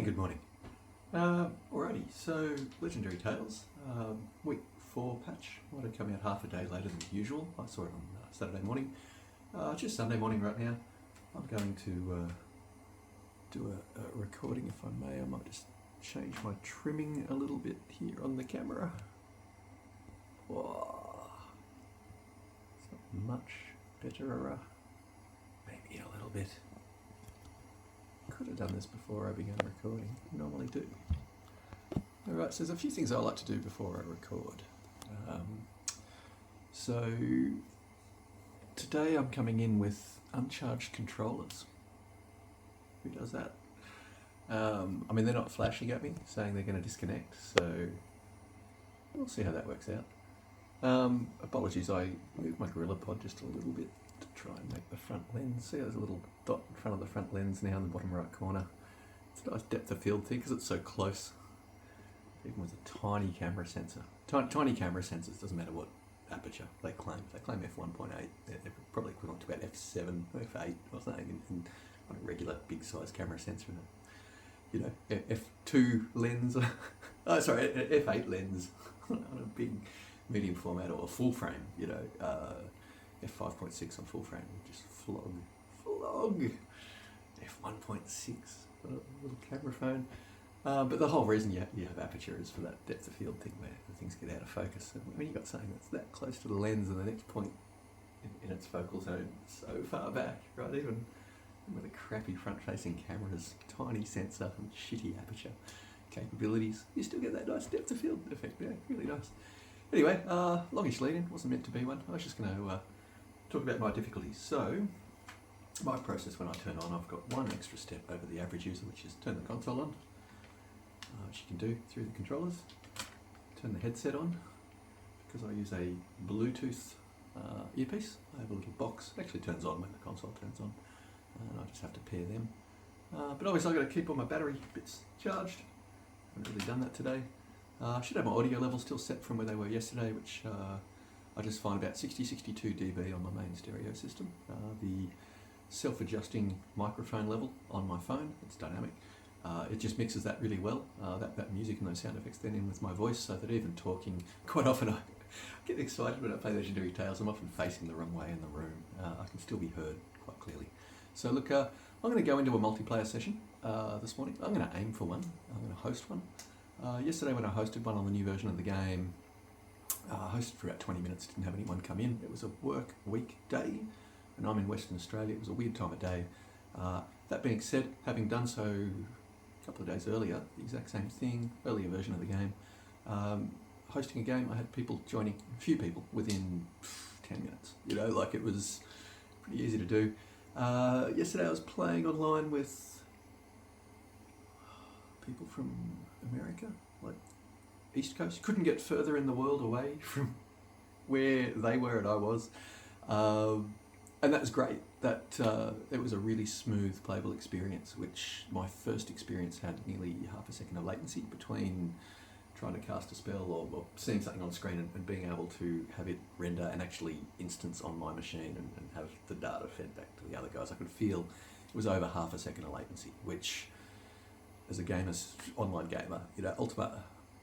Good morning. Alrighty, so Legendary Tales, week 4 patch. Might have come out half a day later than usual. I saw it on Saturday morning. Just Sunday morning right now. I'm going to do a recording if I may. I might just change my trimming a little bit here on the camera. Whoa. It's not much better, maybe a little bit. Could have done this before I began recording. I normally do. Alright, so there's a few things I like to do before I record. So today I'm coming in with uncharged controllers. Who does that? I mean, they're not flashing at me saying they're going to disconnect, so we'll see how that works out. Apologies, I moved my Gorilla Pod just a little bit to try and make the front lens. See, there's a little dot in front of the front lens now in the bottom right corner. It's a nice depth of field thing because it's so close. Even with a tiny camera sensor. Tiny camera sensors, doesn't matter what aperture they claim. They claim f1.8. They're probably equivalent to about f7 or f8 or something in on a regular big size camera sensor. You know, f2 lens. Oh, sorry, f8 lens on a big medium format or a full frame. You know. F5.6 on full frame, just flog. F1.6, a little camera phone. But the whole reason you have aperture is for that depth of field thing where things get out of focus. And when you've got something that's that close to the lens and the next point in its focal zone so far back, right, even with a crappy front-facing camera's tiny sensor and shitty aperture capabilities, you still get that nice depth of field effect. Yeah, really nice. Anyway, longish lead-in, wasn't meant to be one. I was just going to talk about my difficulties. So, my process when I turn on, I've got one extra step over the average user, which is turn the console on, which you can do through the controllers. Turn the headset on, because I use a Bluetooth earpiece. I have a little box. It actually turns on when the console turns on, and I just have to pair them. But obviously I've got to keep all my battery bits charged. I haven't really done that today. I should have my audio levels still set from where they were yesterday, which I just find about 60-62 dB on my main stereo system. The self-adjusting microphone level on my phone, it's dynamic. It just mixes that really well, that music and those sound effects then in with my voice, so that even talking, quite often I get excited when I play Legendary Tales. I'm often facing the wrong way in the room. I can still be heard quite clearly. So look, I'm going to go into a multiplayer session this morning. I'm going to aim for one. I'm going to host one. Yesterday when I hosted one on the new version of the game, I hosted for about 20 minutes, didn't have anyone come in. It was a work week day, and I'm in Western Australia. It was a weird time of day. That being said, having done so a couple of days earlier, the exact same thing, earlier version of the game, hosting a game, I had people joining, a few people, within 10 minutes. You know, like it was pretty easy to do. Yesterday I was playing online with people from America, like East Coast. Couldn't get further in the world away from where they were and I was, and that was great. That it was a really smooth playable experience, which my first experience had nearly half a second of latency between trying to cast a spell or seeing something on screen and being able to have it render and actually instance on my machine and have the data fed back to the other guys. I could feel it was over half a second of latency, which as a online gamer, you know, Ultimate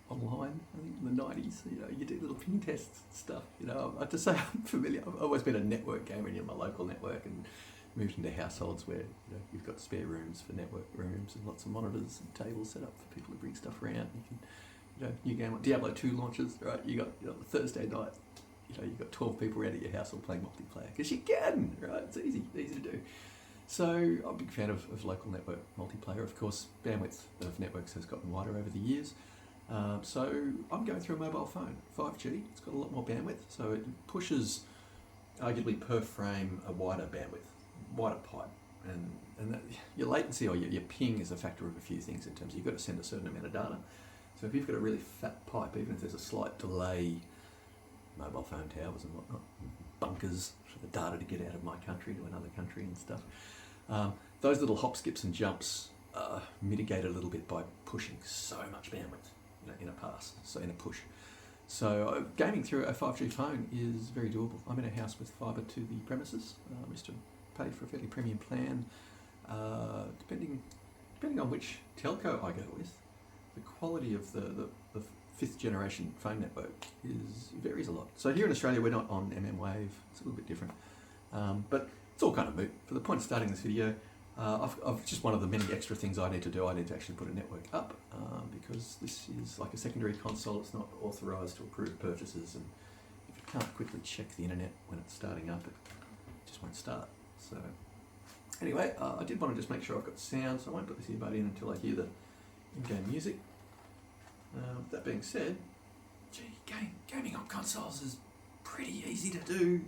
Online, I think in the 90s, you know, you do little ping tests and stuff, you know. I have to say I'm familiar. I've always been a network gamer in my local network and moved into households where, you know, you've got spare rooms for network rooms and lots of monitors and tables set up for people to bring stuff around. You can, you know, new game like Diablo 2 launches, right? You got, you know, Thursday night, you know, you've got 12 people around at your house all playing multiplayer, because you can, right? It's easy to do. So I'm a big fan of local network multiplayer. Of course, bandwidth of networks has gotten wider over the years. So I'm going through a mobile phone, 5G. It's got a lot more bandwidth, so it pushes, arguably per frame, a wider bandwidth, wider pipe. And that, your latency or your ping is a factor of a few things in terms of you've got to send a certain amount of data. So if you've got a really fat pipe, even if there's a slight delay, mobile phone towers and whatnot, bunkers for the data to get out of my country to another country and stuff, those little hop, skips and jumps are mitigated a little bit by pushing so much bandwidth, you know, in a pass, so in a push. So gaming through a 5G phone is very doable. I'm in a house with fibre to the premises. I used to pay for a fairly premium plan. Depending on on which telco I go with, the quality of the 5th generation phone network varies a lot. So here in Australia, we're not on Wave. It's a little bit different. But it's all kind of moot. For the point of starting this video, I've just one of the many extra things I need to do. I need to actually put a network up because this is like a secondary console. It's not authorised to approve purchases, and if you can't quickly check the internet when it's starting up, it just won't start. So anyway, I did want to just make sure I've got sound, so I won't put this earbud in until I hear the in-game music. That being said, gaming on consoles is pretty easy to do.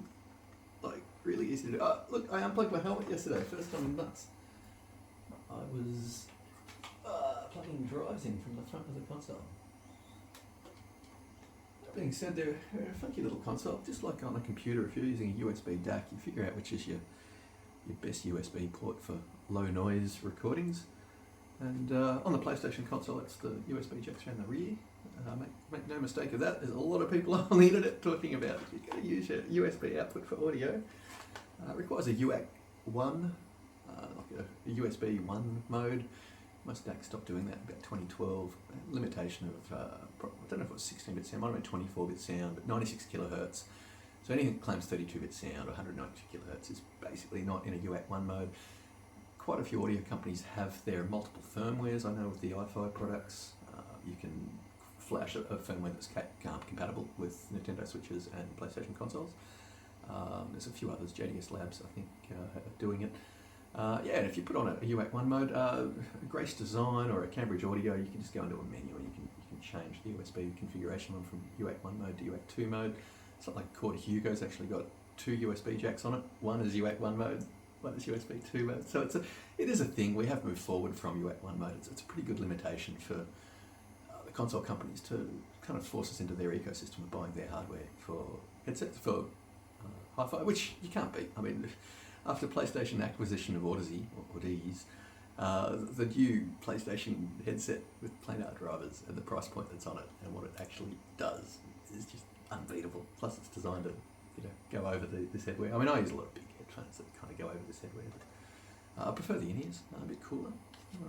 Like, really easy to do. Look, I unplugged my helmet yesterday, first time in months. I was plugging drives in from the front of the console. That being said, they're a funky little console. Just like on a computer, if you're using a USB DAC, you figure out which is your best USB port for low noise recordings. And on the PlayStation console, it's the USB jacks around the rear. Make no mistake of that. There's a lot of people on the internet talking about if you're going to use your USB output for audio. It requires a UAC 1, like a USB 1 mode. Most DACs stopped doing that in about 2012. Limitation of, I don't know if it was 16-bit sound, might have been 24-bit sound, but 96 kilohertz. So anything that claims 32-bit sound or 192 kilohertz is basically not in a UAC 1 mode. Quite a few audio companies have their multiple firmwares. I know with the afar products, you can flash a firmware that's compatible with Nintendo Switches and PlayStation consoles. There's a few others, JDS Labs, I think, are doing it. Yeah, and if you put on a UAC 1 mode, Grace Design or a Cambridge Audio, you can just go into a menu and you can change the USB configuration from UAC 1 mode to UAC 2 mode. Something like Cord Hugo's actually got 2 USB jacks on it. One is UAC 1 mode, one is USB 2 mode. So it is a thing. We have moved forward from UAC 1 mode. It's a pretty good limitation for the console companies to kind of force us into their ecosystem of buying their hardware for headsets for hi-fi, which you can't beat. I mean, after PlayStation acquisition of Odyssey, the new PlayStation headset with planar drivers and the price point that's on it and what it actually does is just unbeatable. Plus it's designed to go over this headwear. I mean, I use a lot of big headphones that kind of go over this headwear, but I prefer the in-ears, a bit cooler.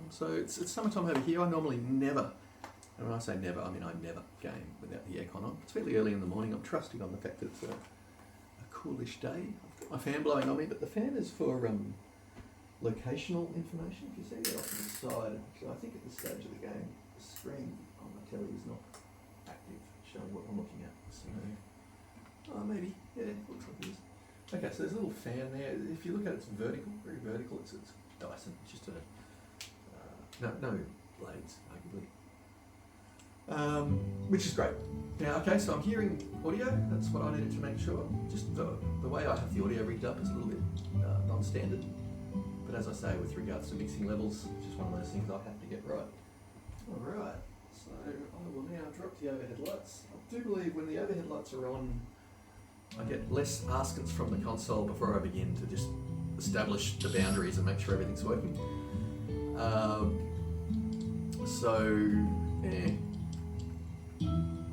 So it's summertime over here. I normally never, and when I say never, I mean I never game without the aircon on. It's fairly early in the morning. I'm trusting on the fact that it's a coolish day. I've got my fan blowing on me, but the fan is for locational information. If you see it off to the side, so I think at this stage of the game, the screen on my telly is not active, showing what I'm looking at. So, maybe, yeah, looks like it is. Okay, so there's a little fan there. If you look at it, it's vertical, very vertical. It's Dyson. It's just no blades, arguably. Which is great. Now, okay, so I'm hearing audio. That's what I needed to make sure. Just the way I have the audio rigged up is a little bit non-standard. But as I say, with regards to mixing levels, it's just one of those things I have to get right. All right, so I will now drop the overhead lights. I do believe when the overhead lights are on, I get less askance from the console before I begin to just establish the boundaries and make sure everything's working.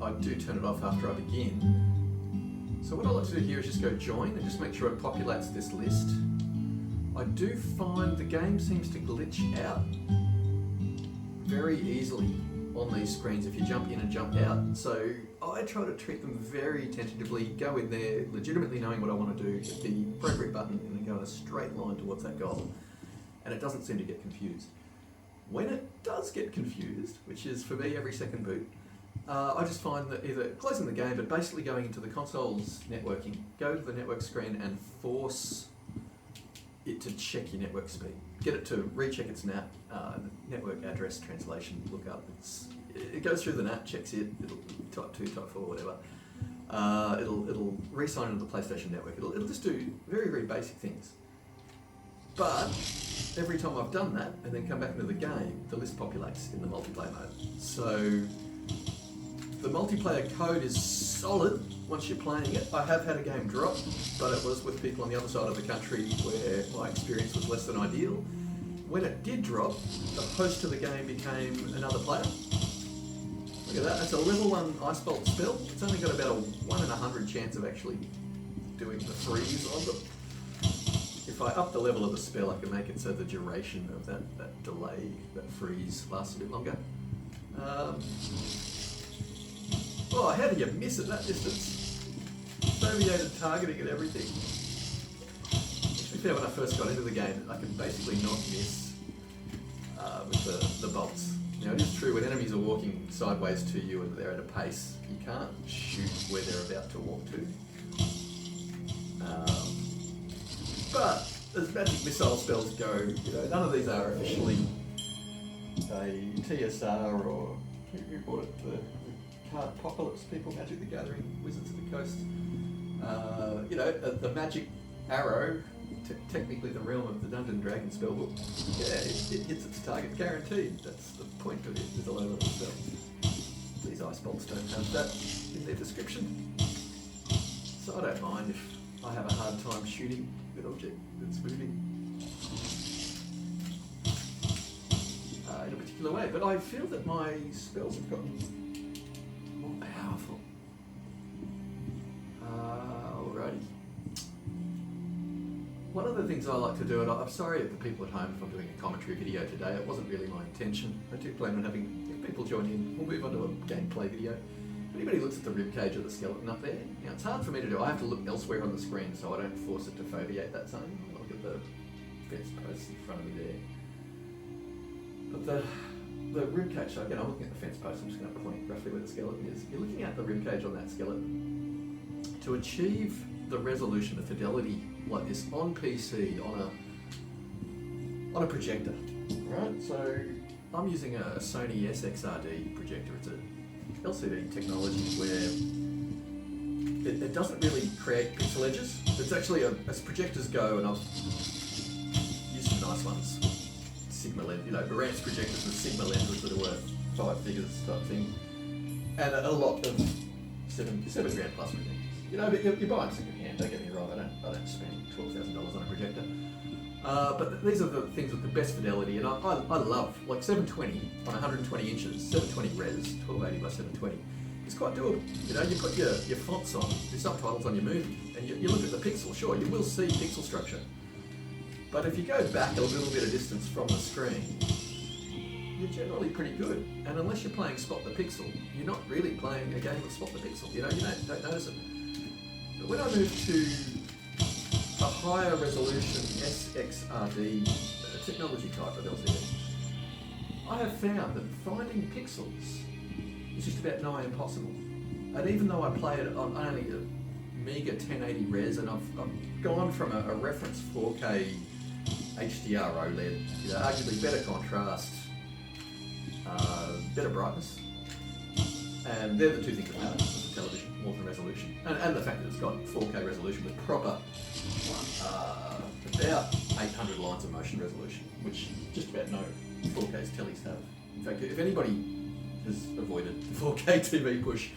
I do turn it off after I begin. So what I like to do here is just go join and just make sure it populates this list. I do find the game seems to glitch out very easily on these screens if you jump in and jump out. So I try to treat them very tentatively, go in there legitimately knowing what I want to do, hit the appropriate button and then go in a straight line towards that goal. And it doesn't seem to get confused. When it does get confused, which is for me every second boot, I just find that either closing the game, but basically going into the console's networking, go to the network screen and force it to check your network speed. Get it to recheck its NAT, network address translation lookup. It goes through the NAT, checks it, it'll type 2, type 4, whatever. It'll re-sign into the PlayStation network. It'll just do very, very basic things. But every time I've done that and then come back into the game, the list populates in the multiplayer mode. So the multiplayer code is solid once you're playing it. I have had a game drop, but it was with people on the other side of the country where my experience was less than ideal. When it did drop, the host of the game became another player. Look at that, that's a level 1 Ice Bolt spell. It's only got about a 1 in 100 chance of actually doing the freeze on them. If if I up the level of the spell, I can make it so the duration of that delay, that freeze, lasts a bit longer. Oh, how do you miss at that distance? Foveated targeting and everything. To be fair, when I first got into the game, I could basically not miss with the bolts. Now, it is true, when enemies are walking sideways to you and they're at a pace, you can't shoot where they're about to walk to. But as magic missile spells go, none of these are officially a TSR or who bought it, the Card-Pocalypse people, Magic the Gathering, Wizards of the Coast. The magic arrow, technically the realm of the Dungeon & Dragon spellbook, it hits its target guaranteed. That's the point of it, is a low-level spell. These ice bolts don't have that in their description. So I don't mind if I have a hard time shooting an object that's moving in a particular way. But I feel that my spells have gotten more powerful. Alrighty. One of the things I like to do, and I'm sorry if the people at home if I'm doing a commentary video today, it wasn't really my intention. I do plan on having people join in. We'll move on to a gameplay video. If anybody looks at the ribcage of the skeleton up there, now it's hard for me to do. I have to look elsewhere on the screen so I don't force it to foveate that zone. I'll look at the fence posts in front of me there. But the ribcage, so again, I'm looking at the fence post, I'm just going to point roughly where the skeleton is. You're looking at the ribcage on that skeleton. To achieve the resolution, the fidelity like this on PC, on a projector, right? So I'm using a Sony SXRD projector. It's a LCD technology where it doesn't really create pixel edges. It's actually, as projectors go, and I've used some nice ones, Sigma lens, Marantz projectors with Sigma lenses that are worth 5 figures type thing, and a lot of seven grand plus projectors. But you're buying second hand, don't get me wrong, I don't spend $12,000 on a projector. But these are the things with the best fidelity, and I love, like 720 on 120 inches, 720 res, 1280 by 720. It's quite doable. You put your fonts on, your subtitles on your movie, and you look at the pixel, sure, you will see pixel structure. But if you go back a little bit of distance from the screen, you're generally pretty good. And unless you're playing Spot the Pixel, you're not really playing a game of Spot the Pixel. You don't notice it. But when I move to a higher resolution SXRD technology type of LCD, I have found that finding pixels is just about nigh impossible. And even though I play it on only a meager 1080 res, and I've gone from a reference 4K HDR OLED, arguably better contrast, better brightness, and they're the two things that matter with the television more than resolution, and the fact that it's got 4K resolution with proper about 800 lines of motion resolution, which just about no 4K's tellies have. In fact, if anybody has avoided the 4K TV push,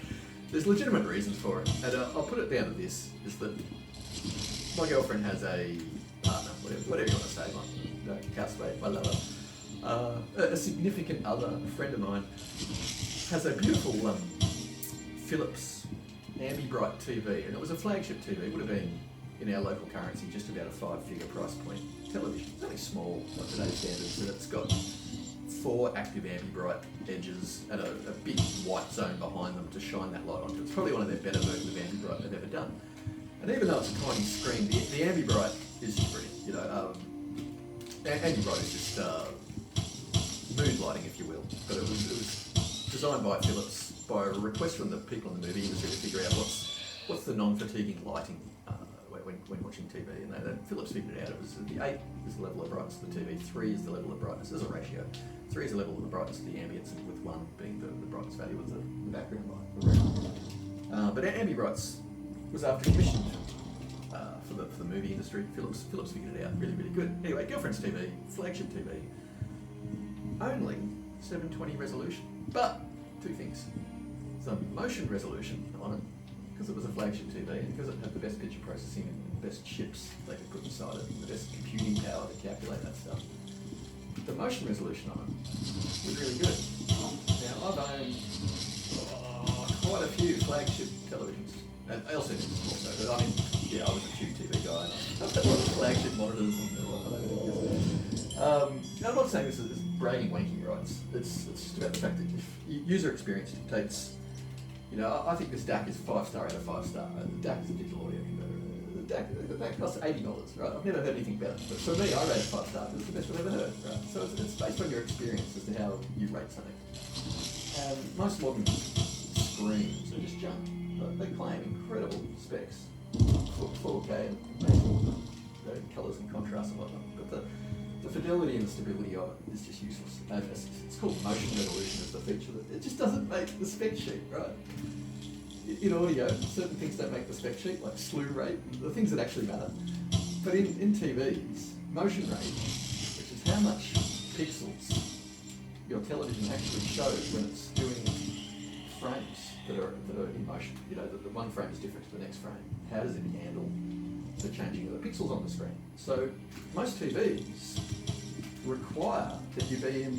there's legitimate reasons for it, and I'll put it down to this, is that my girlfriend has a partner, whatever you want to say, my housemate, my lover, a significant other, a friend of mine, has a beautiful Philips Ambi-Bright TV, and it was a flagship TV. It would have been, in our local currency, just about a 5-figure price point television. It's only small by today's standards, and it's got 4 active Ambi-Bright edges and a big white zone behind them to shine that light onto. It's probably one of their better versions of Ambi-Bright they've ever done. And even though it's a tiny screen, the Ambi-Bright is just brilliant. Ambi-Bright is just mood lighting, if you will. But it was designed by Philips by a request from the people in the movie industry to figure out what's the non-fatiguing lighting when watching TV, and Philips figured it out. It was the 8 is the level of brightness of the TV, 3 is the level of brightness as a ratio. 3 is the level of the brightness of the ambience, with 1 being the brightness value of the background light. But Ambi-Brights was after commissioned for the movie industry. Philips figured it out really, really good. Anyway, girlfriend's TV, flagship TV, only 720 resolution, but 2 things. Some motion resolution on it, because it was a flagship TV, and because it had the best picture processing and the best chips they could put inside it, and the best computing power to calculate that stuff. The motion resolution on it was really good. Now, I've owned quite a few flagship televisions, And I also think it's also, but I mean, yeah, I was a Tube TV guy, and I've had one of the flagship monitors and I'm not saying this is bragging wanky, right? It's just about the fact that if user experience dictates, I think this DAC is 5-star out of 5-star. The DAC is a digital audio converter. The DAC costs $80, right? I've never heard anything better. But for me, I rate it 5-star because it's the best I've ever heard, right? So it's based on your experience as to how you rate something. And most modern screens are just junk. They claim incredible specs, 4K, amazing colours and contrast and whatnot. But the fidelity and the stability of it is just useless. It's called motion resolution as the feature. It just doesn't make the spec sheet, right? In audio, certain things don't make the spec sheet, like slew rate, the things that actually matter. But in TVs, motion rate, which is how much pixels your television actually shows when it's doing frames that are in motion. The one frame is different to the next frame. How does it handle the changing of the pixels on the screen? So most TVs require that you be in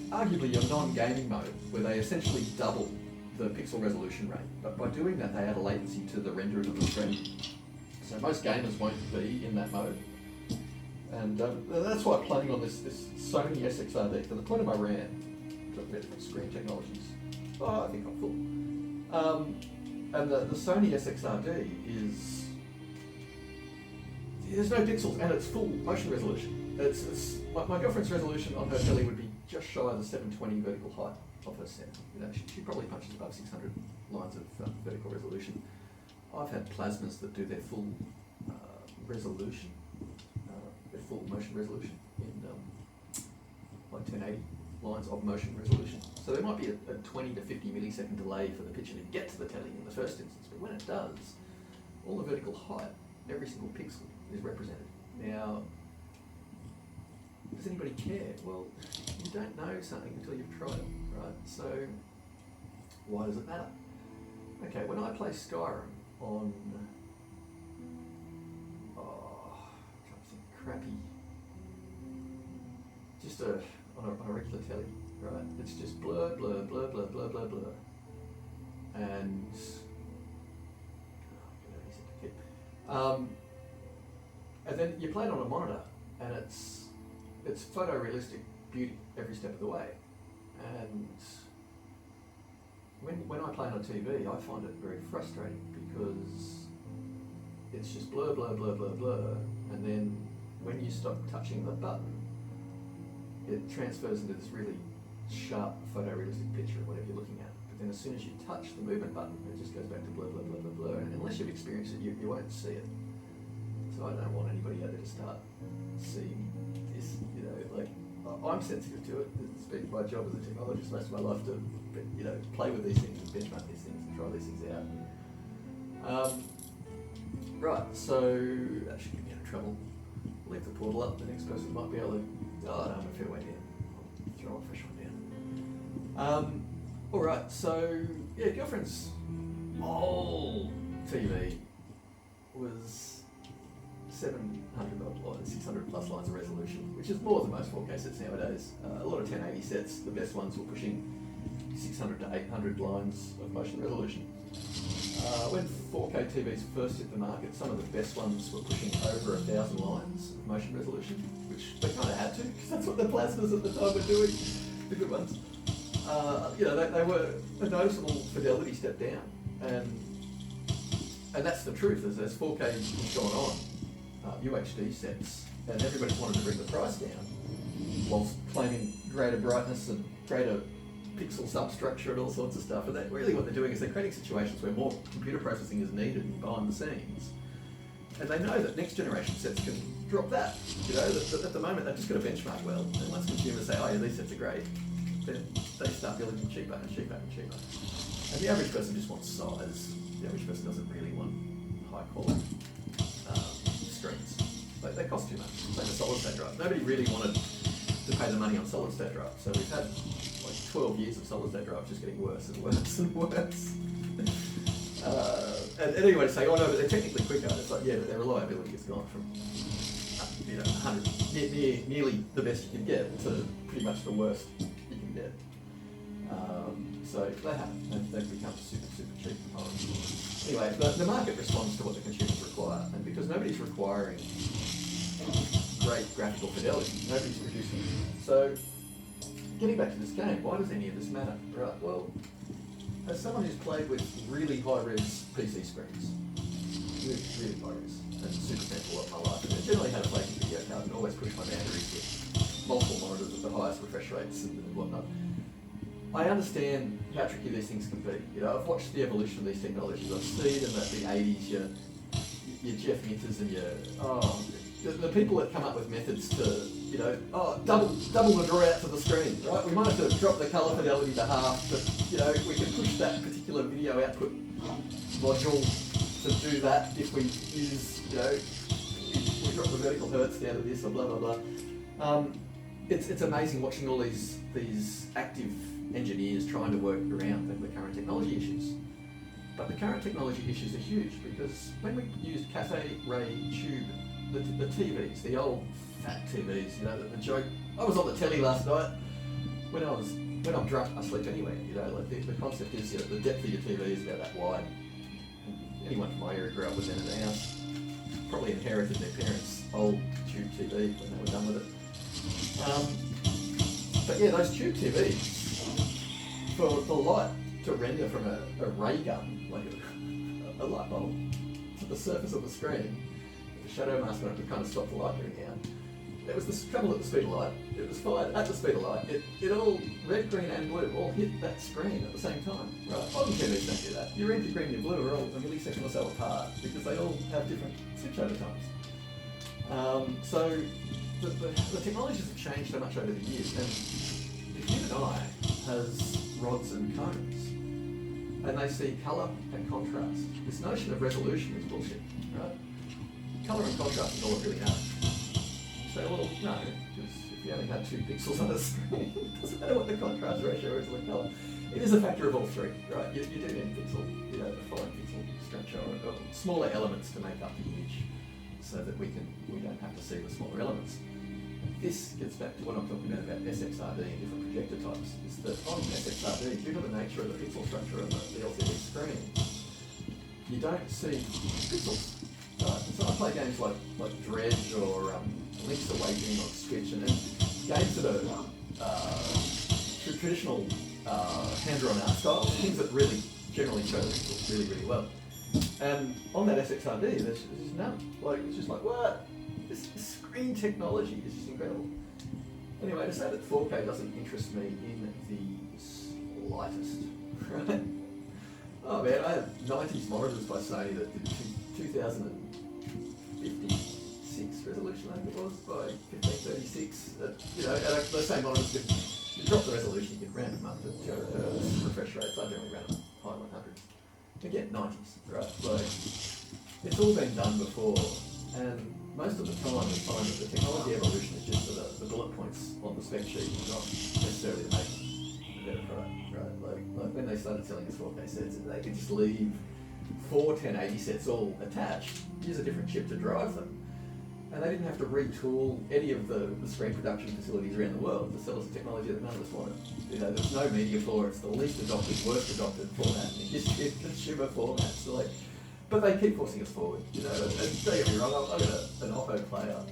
arguably your non-gaming mode, where they essentially double the pixel resolution rate. But by doing that, they add a latency to the rendering of the screen. So most gamers won't be in that mode. And that's why playing on this Sony SXRD, for the point of my RAM, got different screen technologies. I think I'm full. And the Sony SXRD is, there's no pixels and it's full motion resolution. It's my girlfriend's resolution on her telly would be just shy of the 720 vertical height of her set. She probably punches above 600 lines of vertical resolution. I've had plasmas that do their full resolution, their full motion resolution in like 1080 lines of motion resolution. So there might be a 20 to 50 millisecond delay for the picture to get to the telly in the first instance, but when it does, all the vertical height, every single pixel is represented. Now, does anybody care? Well, you don't know something until you've tried it, right? So, why does it matter? Okay, when I play Skyrim on, I'm trying to think, crappy, just on a regular telly, right? It's just blur, blur, blur, blur, blur, blur, blur. And, and then you play it on a monitor, and it's photorealistic beauty every step of the way. And when I play it on TV, I find it very frustrating because it's just blur, blur, blur, blur, blur, and then when you stop touching the button, it transfers into this really sharp photorealistic picture of whatever you're looking at. But then as soon as you touch the movement button, it just goes back to blur, blur, blur, blur, blur. And unless you've experienced it, you won't see it. So I don't want anybody out there to start seeing this, I'm sensitive to it. It's been my job as a technologist most of my life to, play with these things and benchmark these things and try these things out. Right, so that should get me out of trouble. Leave the portal up, the next person might be able to, no, I'm a fair way down. I'll throw a fresh one down. Alright, so, yeah, girlfriend's old TV was 700 odd lines, 600 plus lines of resolution, which is more than most 4K sets nowadays. A lot of 1080 sets, the best ones were pushing 600 to 800 lines of motion resolution. When 4K TVs first hit the market, some of the best ones were pushing over 1,000 lines of motion resolution, which they kind of had to, because that's what the plasmas at the time were doing, the good ones. They were a noticeable fidelity step down, and that's the truth. As 4K has gone on, UHD sets, and everybody's wanted to bring the price down, whilst claiming greater brightness and greater pixel substructure and all sorts of stuff. And that really what they're doing is they're creating situations where more computer processing is needed behind the scenes. And they know that next generation sets can drop that. That at the moment they've just got to benchmark well. And once consumers say, oh yeah, these sets are great, then they start building them cheaper and cheaper and cheaper. And the average person just wants size. The average person doesn't really want high quality screens. They cost too much. Same as solid state drives. Nobody really wanted to pay the money on solid state drives. So we've had like 12 years of solid state drives just getting worse and worse and worse. And anyway, to say, oh no, but they're technically quicker. It's like, yeah, but their reliability has gone from 100, nearly the best you can get to pretty much the worst you can get. So they haven't. They've become super cheap components. Anyway, the market responds to what the consumers require, and because nobody's requiring great graphical fidelity, nobody's producing it. So, getting back to this game, why does any of this matter? Right, well, as someone who's played with really high-res PC screens, really high-res, and super central of my life, and I generally had a flagship video card and always pushed my boundaries with multiple monitors at the highest refresh rates and whatnot. I understand how tricky these things can be. You know, I've watched the evolution of these technologies. I've seen in the 80s your Jeff Minters and the people that come up with methods to, double the draw out to the screen, right? We might have to drop the colour fidelity to half, but, we can push that particular video output module to do that if we use, we drop the vertical hertz down to this or blah, blah, blah. It's amazing watching all these active engineers trying to work around the current technology issues. But the current technology issues are huge because when we used cathode ray tube, the TVs, the old fat TVs, the joke. I was on the telly last night. When I'm drunk, I sleep anywhere. The concept is the depth of your TV is about that wide. Anyone from my area grew up with that in the house. Probably inherited their parents' old tube TV when they were done with it. But yeah, those tube TVs, for the light to render from a ray gun, like a light bulb, to the surface of the screen, the shadow mask on it to kind of stop the light going down. It was the trouble at the speed of light. It was fired at the speed of light. It all, red, green and blue, all hit that screen at the same time. Right? Modern TVs don't do that. Your red, your green and your blue are all a millisecond or so apart because they all have different switchover times. So the technologies have changed so much over the years, and the human eye has rods and cones, and they see colour and contrast. This notion of resolution is bullshit, right? Colour and contrast is all it really matters. You say, well, no, because if you only had 2 pixels on a screen, it doesn't matter what the contrast ratio is or the colour. It is a factor of all 3, right? You do need a pixel, a fine pixel structure or smaller elements to make up the image, so that we don't have to see the smaller elements. This gets back to what I'm talking about SXRD and different projector types, is that on SXRD, due to the nature of the pixel structure of the LCD screen, you don't see pixels. Right? So I play games like Dredge or Link's Awakening or Switch, and then games that are traditional hand-drawn art styles, things that really generally show the pixels really, really well. And on that SXRD, there's none. It's just like, what? This screen technology is just incredible. Anyway, to say that 4K doesn't interest me in the slightest, right? Oh man, I have 90s monitors by Sony that did 2056 resolution, I think it was, by 1536. And those same monitors you drop the resolution, you can round them up to 200 hertz refresh rates. I generally round them up high 100s. Again, 90s, right? It's all been done before, and most of the time we find that the technology evolution is just the bullet points on the spec sheet, not necessarily to make a better product, right? Like when they started selling us 4K sets, they could just leave 4 1080 sets all attached, use a different chip to drive them, and they didn't have to retool any of the screen production facilities around the world to sell us a technology that none of us wanted. There's no media for it. It's the least adopted, worst adopted format in the history of consumer formats. So but they keep forcing us forward, and don't get me wrong, I've got an Oppo player,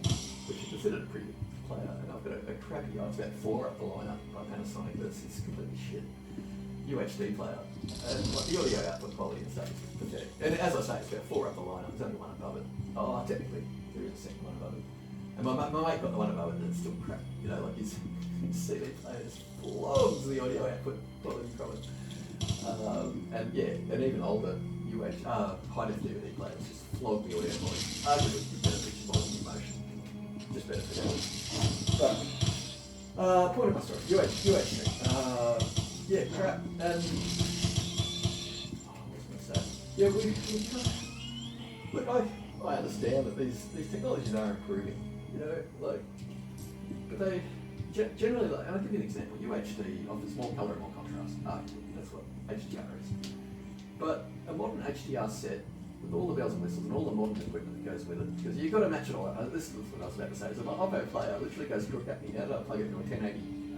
which is considered a pretty good player, and I've got a crappy, it's about 4 up the lineup by Panasonic, but it's completely shit, UHD player, and the audio output quality and stuff is pathetic. And as I say, it's about 4 up the lineup, there's only one above it. Oh, technically, there is a second one above it. And my mate got the one above it that's still crap, his CD player just flogs the audio output quality from it. And even older high-def DVD players just flog the audio quality. Arguably, better picture volume, emotion, just better fidelity. But point of my story, UHD. Crap. And what was I going to say? Yeah, look, I understand that these technologies are improving, but they generally, and I'll give you an example. UHD offers more colour and more contrast. Arguably, that's what HDR is. But a modern HDR set with all the bells and whistles and all the modern equipment that goes with it, because you've got to match it all up. This is what I was about to say. So my Oppo player literally goes crook at me. How do I plug it into a 1080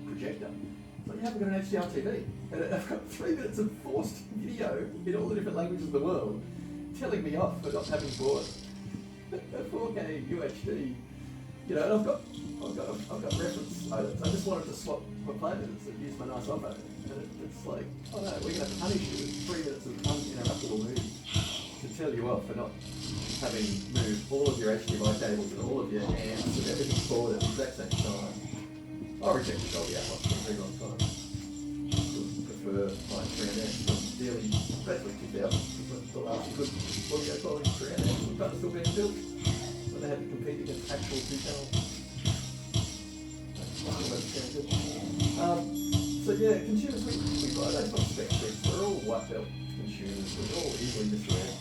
projector? It's like you haven't got an HDR TV. And I've got 3 minutes of forced video in all the different languages of the world telling me off for not having bought a 4K UHD. You know, and I've got reference items. I just wanted to swap my planners and use my nice iPhone. And it's like, oh no, we're going to punish you with 3 minutes of uninterruptible movie to tell you off for not having moved all of your HDMI cables and all of your amps and everything forward at the exact same time. I rejected Dolby Atmos for a very long time. I prefer my 300 amps from nearly, basically 2000, was the last good audio quality 300 amps but still being built when they had to compete against actual 2-channel. So yeah, consumers, we buy those on spec sheets. We're all white belt consumers. We're all easily misread.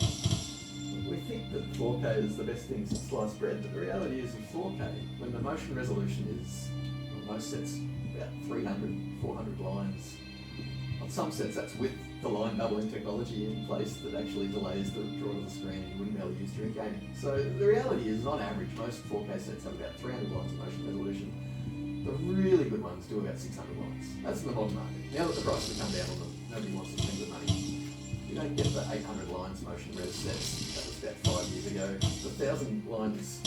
We think that 4K is the best thing since sliced bread, but the reality is with 4K, when the motion resolution is, on most sets, about 300, 400 lines. On some sets, that's with the line doubling technology in place that actually delays the draw of the screen you wouldn't be able to use during gaming. So the reality is, on average, most 4K sets have about 300 lines of motion resolution. The really good ones do about 600 lines. That's in the modern market. Now that the prices have come down on them, nobody wants to spend the money. You don't get the 800 lines motion res sets. That was about 5 years ago. The 1,000 lines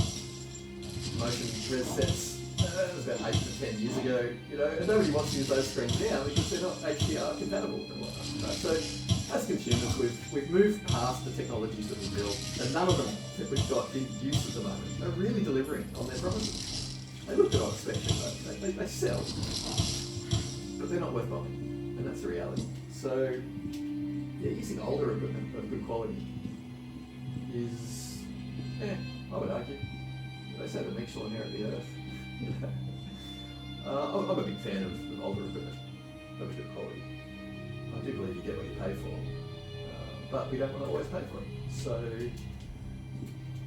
motion res sets, that was about 8 to 10 years ago. You know, and nobody wants to use those screens now because they're not HDR compatible and whatnot. Right? So as consumers, we've moved past the technologies that we built, and none of them that we've got in use at the moment are really delivering on their promises. They look good on spec sheet though. They sell, but they're not worth buying, and that's the reality. So yeah, using older equipment of good quality is, I would argue. They say the meek shall inherit the earth. I'm a big fan of older equipment of good quality. I do believe you get what you pay for, but we don't want to always pay for it. So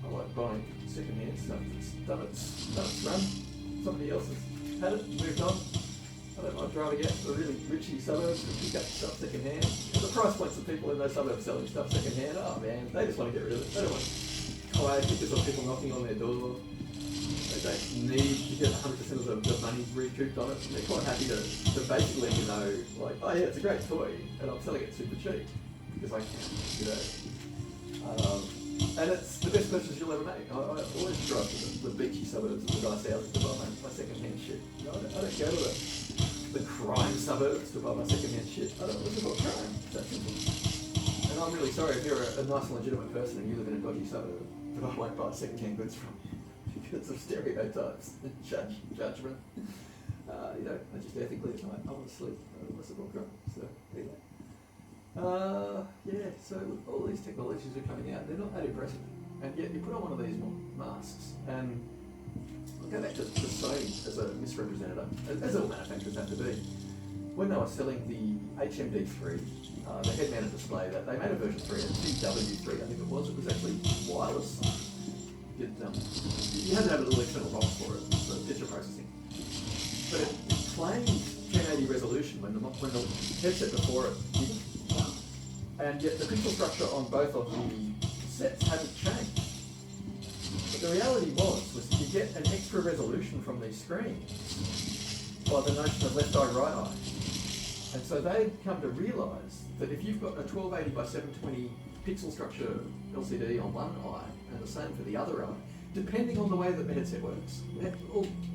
I like buying second-hand stuff that's done its run. Somebody else has had it, moved on. I don't mind driving out to the really richy suburbs and pick up stuff second-hand. And the price points of people in those suburbs selling stuff second-hand, oh man, they just want to get rid of it. They don't want quiet pictures of people knocking on their door. They don't need to get 100% of the money recouped on it. They're quite happy to basically let you know, like, oh yeah, it's a great toy, and I'm selling it super cheap because I can, you know. And it's the best purchase you'll ever make. I always drive to the beachy suburbs of the nice houses to buy my second-hand shit. You know, I don't go to the crime suburbs to buy my second-hand shit. I don't look about crime. It's that simple. And I'm really sorry if you're a nice and legitimate person and you live in a dodgy suburb that I won't buy second-hand goods from because of stereotypes and judgment. You know, I just ethically at night, I want to sleep. I don't want to support crime. So, anyway. Yeah, so all these technologies are coming out, they're not that impressive. And yet you put on one of these masks, and I'll go back to Sony as a misrepresentative, as all manufacturers have to be. When they were selling the HMD3, the head-mounted display, that they made a version 3, a TW3 I think it was actually wireless. You had to have a little external box for it, for picture processing. But it claimed 1080 resolution when the headset before it didn't. And yet the pixel structure on both of the sets hadn't changed. But the reality was you get an extra resolution from these screens by the notion of left eye, right eye. And so they've come to realise that if you've got a 1280 by 720 pixel structure LCD on one eye and the same for the other eye, depending on the way that the headset works.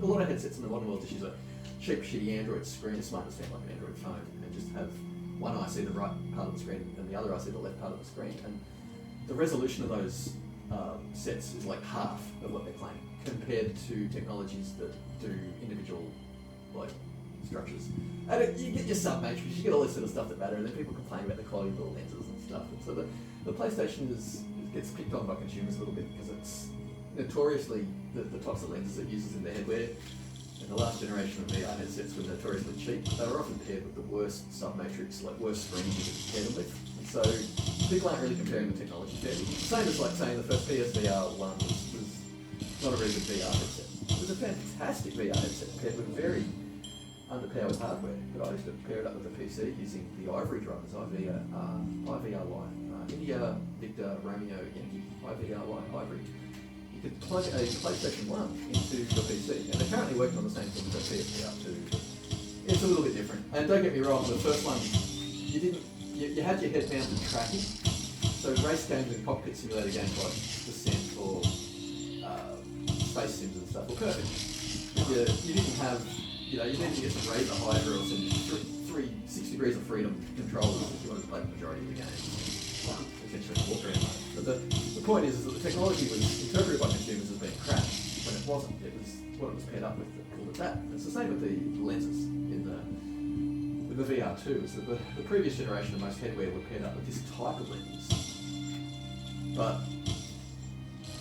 A lot of headsets in the modern world just use a cheap, shitty Android screen, a smart stand like an Android phone, and just have one eye see the right part of the screen and the other eye see the left part of the screen. And the resolution of those sets is like half of what they're claiming compared to technologies that do individual structures. And you get your sub-matrix, you get all this sort of stuff that matter, and then people complain about the quality of the lenses and stuff. And so the PlayStation gets picked on by consumers a little bit because it's notoriously the types of lenses it uses in the headwear. And the last generation of VR headsets were notoriously cheap. They were often paired with the worst sub-matrix, worst screens you could pair them with. And so people aren't really comparing the technology fairly. It's the same as saying the first PSVR 1 was not a very good VR headset. It was a fantastic VR headset paired with very underpowered hardware, but I used to pair it up with a PC using the Ivory drivers, IVRY, India, Victor, Romeo, Yankee, IVRY, Ivory. You could plug a PlayStation 1 into your PC, and they're currently working on the same thing for PSVR 2. It's it's a little bit different. And don't get me wrong, the first one, you had your head-mounted tracking. So race games and cockpit simulator games like Descent or Space Sims and stuff were perfect. You didn't have, you needed to get some razor Hydra or some 6 degrees of freedom controllers if you wanted to play the majority of the games. Potentially walk around. But the point is that the technology was interpreted by consumers as being crap when it wasn't. It was what it was paired up with that called it that. It's the same with the lenses in the VR2. Is that the previous generation of most headwear were paired up with this type of lens, but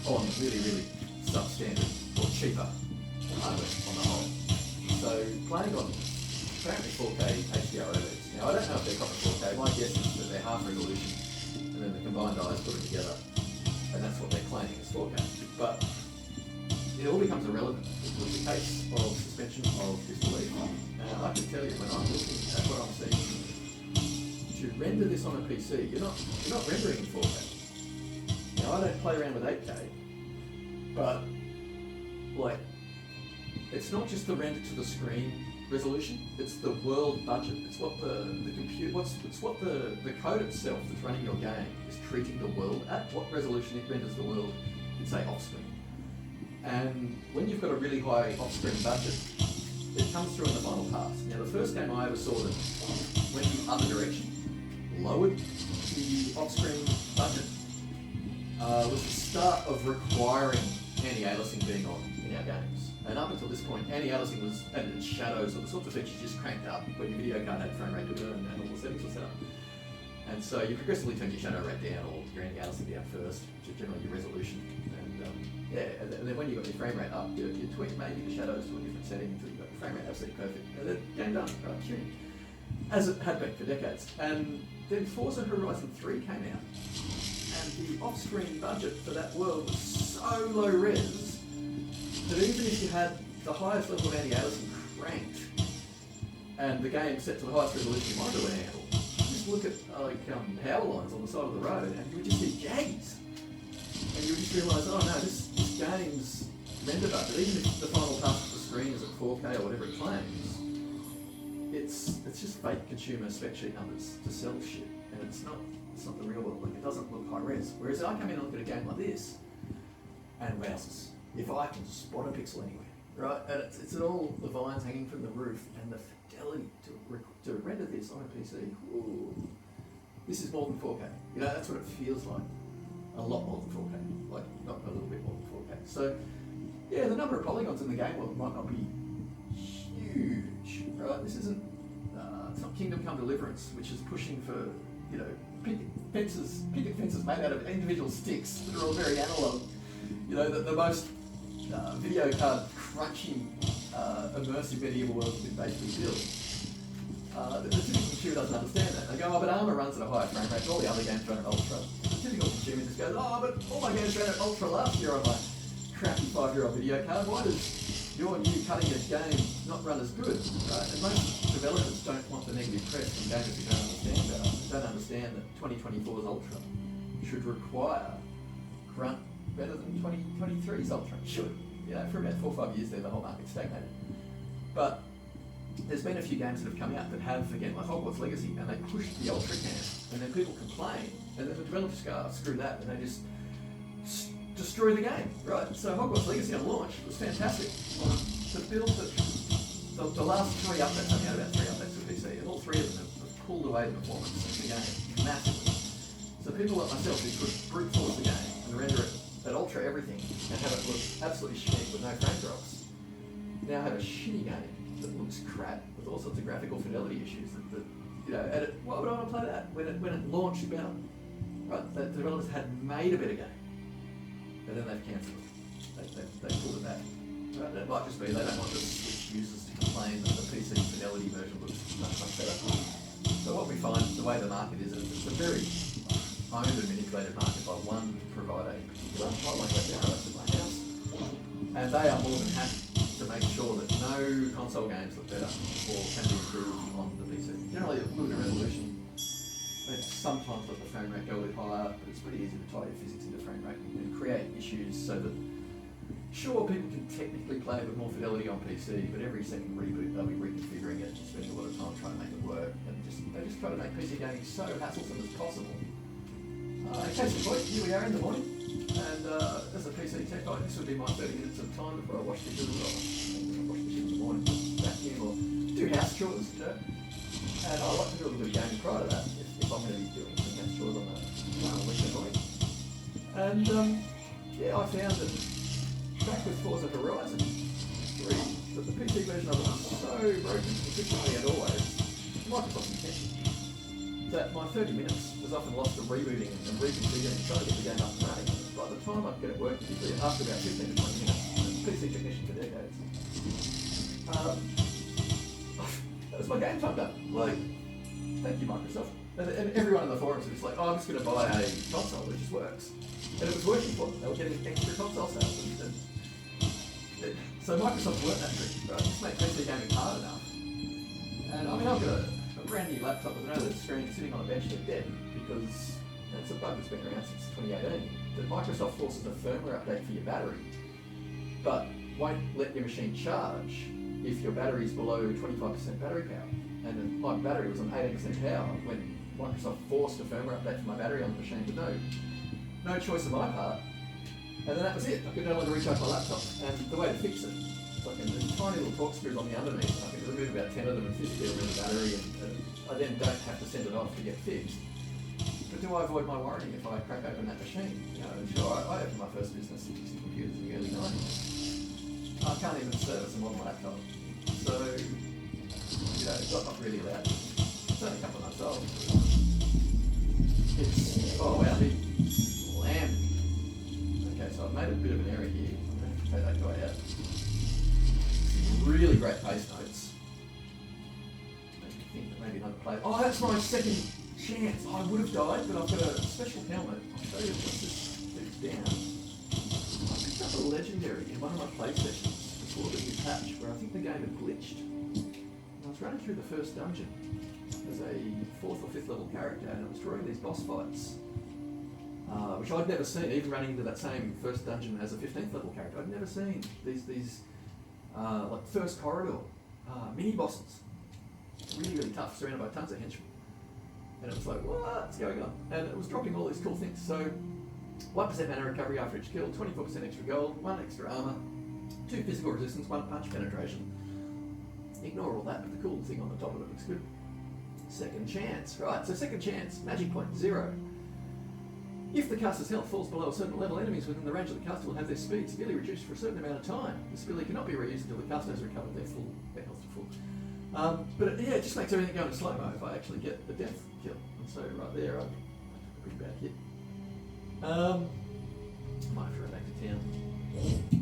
on really, really substandard or cheaper hardware on the whole. So playing on apparently 4K HDR OLEDs. Now I don't know if they're proper 4K. My guess is that they're half resolution, and then the combined eyes put it together, and that's what they're claiming as 4K. But it all becomes irrelevant with the case of suspension of disbelief. I can tell you when I'm looking at what I'm seeing, to render this on a PC, you're not rendering in 4K. Now I don't play around with 8K, but it's not just the render to the screen resolution, it's the world budget. It's what the computer, it's what the code itself that's running your game is treating the world at, what resolution it renders the world in, say, off-screen. And when you've got a really high off-screen budget, it comes through in the final pass. Now the first game I ever saw that went the other direction, lowered the off-screen budget, was the start of requiring anti-aliasing being on in our games. And up until this point, anti-aliasing was added shadows or the sorts of features just cranked up when your video card had frame rate to burn and all the settings were set up. And so you progressively turn your shadow rate down or your anti-aliasing down first, which is generally your resolution. And then when you got your frame rate up, you tweak maybe the shadows to a different setting until you got your frame rate absolutely perfect. And then game done, right? Tuning. As it had been for decades. And then Forza Horizon 3 came out. And the off-screen budget for that world was so low res that even if you had the highest level of anti-aliasing cranked and the game set to the highest resolution you wanted to handle, just look at power lines on the side of the road and you would just see jaggies. And you would just realise, oh no, this game's render budget, even if the final pass of the screen is at 4K or whatever it claims, it's just fake consumer spec sheet numbers to sell shit, and it's not the real world. Like, it doesn't look high res. Whereas I come in and look at a game like this, and wowzers, if I can spot a pixel anywhere, right? And it's all the vines hanging from the roof, and the fidelity to render this on a PC. Ooh, this is more than 4K. That's what it feels like. A lot more than 4K, like not a little bit more than 4K. So, yeah, the number of polygons in the game world might not be huge, right? This isn't, it's not Kingdom Come Deliverance, which is pushing for, picket fences made out of individual sticks that are all very analog. The most video card crunching, immersive medieval world has been basically built. The typical consumer doesn't understand that. They go, oh, but Armour runs at a higher frame rate, all the other games run at Ultra. The typical consumer just goes, oh, but all my games ran at Ultra last year on my crappy 5-year-old video card. Why does your new cutting-edge game not run as good? Right? And most developers don't want the negative press from gamers who don't understand better. They don't understand that 2024's Ultra should require grunt better than 2023's Ultra. It should. For about 4 or 5 years there, the whole market stagnated. But there's been a few games that have come out that have, again, like Hogwarts Legacy, and they pushed the Ultra camp, and then people complain, and then the developers go, screw that, and they just destroy the game, right? So Hogwarts Legacy on launch was fantastic. To build the last 3 updates, I've had about 3 updates for PC, and all 3 of them have pulled away the performance of the game massively. So people like myself who could brute force the game and render it at Ultra everything and have it look absolutely shitty with no frame drops, now have a shitty game that looks crap with all sorts of graphical fidelity issues that why would I want to play that when it launched better? Right? The developers had made a better game, and then they've cancelled it. They pulled it back. Right? It might just be they don't want the Switch users to complain that the PC fidelity version looks much better. So what we find, the way the market is, it's a very owned and manipulated market by one provider in particular. I like that down at my house, and they are more than happy to make sure that no console games look better or can be improved on the PC. Generally, look at resolution. They sometimes let the frame rate go a bit higher, but it's pretty easy to tie your physics into frame rate and create issues so that, sure, people can technically play with more fidelity on PC, but every second reboot they'll be reconfiguring it and spending a I'm trying to make it work, and they just try to make PC gaming so hassle-free as possible. In case of point, here we are in the morning, and as a PC tech guy, this would be my 30 minutes of time before I wash dishes. I wash dishes in the morning, vacuum, or do house chores, you know. And I like to do a little bit of gaming prior to that, if I'm going to be doing some house chores on a weekend night. And yeah, I found that back with Forza Horizon 3, that the PC version of it was so broken consistently and always, Microsoft's intention, that my 30 minutes was often lost to rebooting and reconfiguring and trying to get the game up and running. By the time I'd get it working, usually after about 15 to 20 minutes, PC technician for decades. That was my game time done. Like, thank you, Microsoft. And everyone in the forums was like, oh, I'm just going to buy a console, which just works. And it was working for them. They were getting extra console sales. So Microsoft weren't that tricky, right? Just make PC gaming hard enough. And I mean, I've got a brand new laptop with an OLED screen sitting on a bench in dead because that's a bug that's been around since 2018. That Microsoft forces a firmware update for your battery, but won't let your machine charge if your battery is below 25% battery power. And then my battery was on 18% power when Microsoft forced a firmware update for my battery on the machine, but no choice on my part. And then that was it. I could no longer recharge my laptop. And the way to fix it, it's like there's tiny little torque screws on the underneath, and I can remove about 10 of them and physically remove the battery, and I then don't have to send it off to get fixed. But do I avoid my warranty if I crack open that machine? You know, sure, I opened my first business fixing computers in the early 90s. I can't even service a modern laptop. So, you know, it's not really allowed. It's only a couple of months old. It's, oh wow, the lamb. Okay, so I've made a bit of an error here. I'm going to take that guy out. Some really great paste notes. Make me think that maybe another play. Oh, that's my second chance. I would have died, but I've got a special helmet. I'll show you once this moves down. I picked up a legendary in one of my play sessions before the new patch, where I think the game had glitched. And I was running through the first dungeon as a 4th or 5th level character, and I was drawing these boss fights, which I'd never seen, even running into that same first dungeon as a 15th level character. I'd never seen these like first corridor mini bosses, really tough, surrounded by tons of henchmen. And it was like, what's going on? And it was dropping all these cool things. So 1% mana recovery after each kill, 24% extra gold, 1 extra armor, 2 physical resistance, 1 punch penetration. Ignore all that, but the cool thing on the top of it looks good. Second chance, right, so second chance, magic point 0. If the caster's health falls below a certain level, enemies within the range of the caster will have their speed severely reduced for a certain amount of time. This ability cannot be reused until the caster has recovered their health to full. But yeah, it just makes everything go into slow-mo if I actually get the death kill. And so right there, I took a pretty bad hit. Might have to run back to town.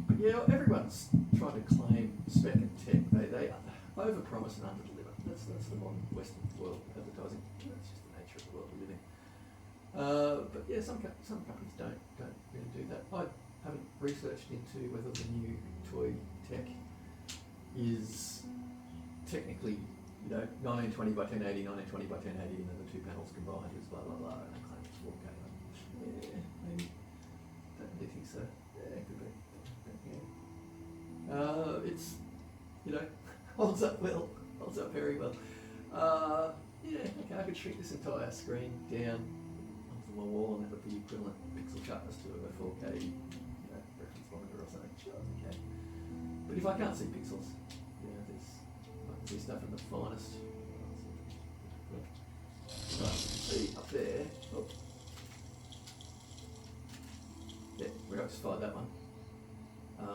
But yeah, everyone's trying to claim spec and tech. They overpromise and underdeliver. That's the modern Western world advertising. That's just the nature of the world we live in. But yeah, some companies don't really do that. I haven't researched into whether the new toy tech is technically, you know, 1920 by 1080, 1920 by 1080, and then the two panels combined is blah blah blah, and they claim it's 4K. Yeah, maybe. Don't really think so. Yeah, it could be. Yeah. It's, you know, holds up well, holds up very well. Yeah, okay, I could shrink this entire screen down onto my wall, and that would be equivalent pixel sharpness to a 4K, you know, reference monitor or something. Sure, okay. But if I can't see pixels, you know, I can see stuff in the finest. Right, see up there. Oh. Yeah, we just fired that one.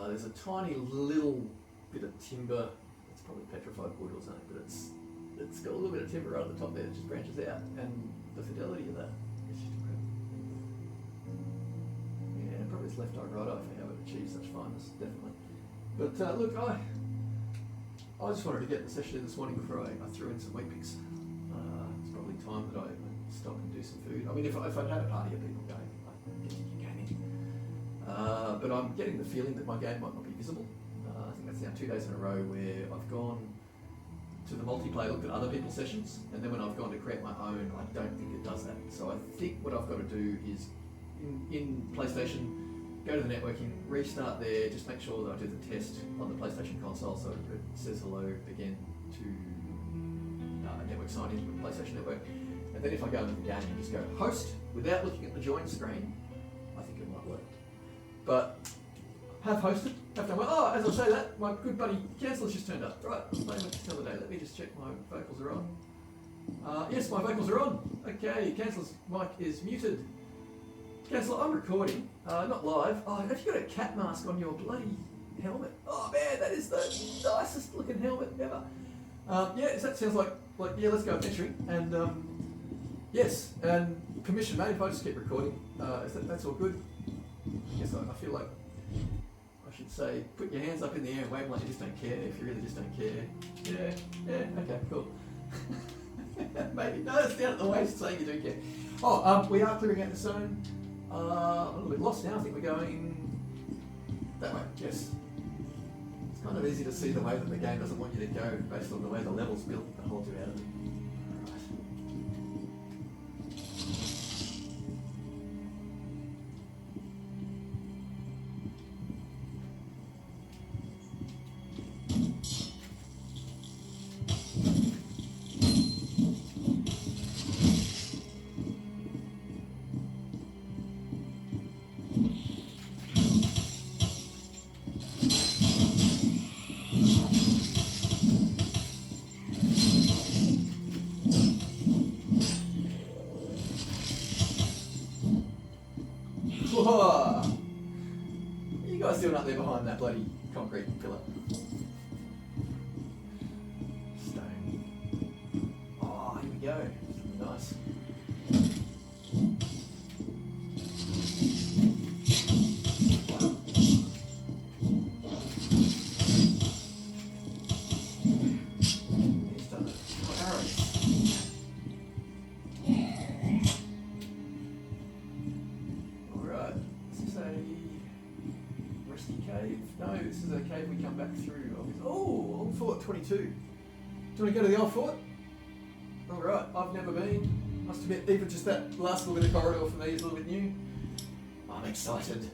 There's a tiny little bit of timber. It's probably petrified wood or something, but it's got a little bit of timber right at the top there that just branches out, and the fidelity of that is just incredible. Yeah, probably it's left eye, right eye for how it achieves such fineness, definitely. But look, I just wanted to get the session in this morning before I threw in some wheat picks. It's probably time that I stop and do some food. I mean, if I'd had a party of people going, like, continue gaming. But I'm getting the feeling that my game might not be visible. I think that's now 2 days in a row where I've gone to the multiplayer, looked at other people's sessions, and then when I've gone to create my own, I don't think it does that. So I think what I've got to do is, in PlayStation, go to the networking, restart there, just make sure that I do the test on the PlayStation console so it says hello again to sign into a PlayStation Network. And then if I go into the game and just go host without looking at the join screen, I think it might work. But have hosted, have done well. Oh, as I say that, my good buddy Cancel's just turned up. Right, I was playing with this the other day. Let me just check my vocals are on. Yes, my vocals are on. Okay, Cancel's mic is muted. Cancel, I'm recording, not live. Oh, have you got a cat mask on your bloody helmet? Oh man, that is the nicest looking helmet ever. Yeah, so that sounds like yeah, let's go adventuring. And yes, and permission made if I just keep recording. That's all good. I guess I feel like I should say, put your hands up in the air and wave like you just don't care, if you really just don't care. Yeah, okay, cool. Maybe, no, it's down at the waist saying you do care. Oh, we are clearing out the zone. A little bit lost now, I think we're going that way, yes. It's kind of easy to see the way that the game doesn't want you to go based on the way the level's built that holds you out of it. Whoa. You guys doing up there behind that bloody concrete pillar? Stone. Oh, here we go. Nice. Wow. He's done it. Oh, arrows. No, this is a cave we come back through. Oh, Old Fort 22. Do you want to go to the Old Fort? Alright, I've never been. Must admit, even just that last little bit of corridor for me is a little bit new. I'm excited.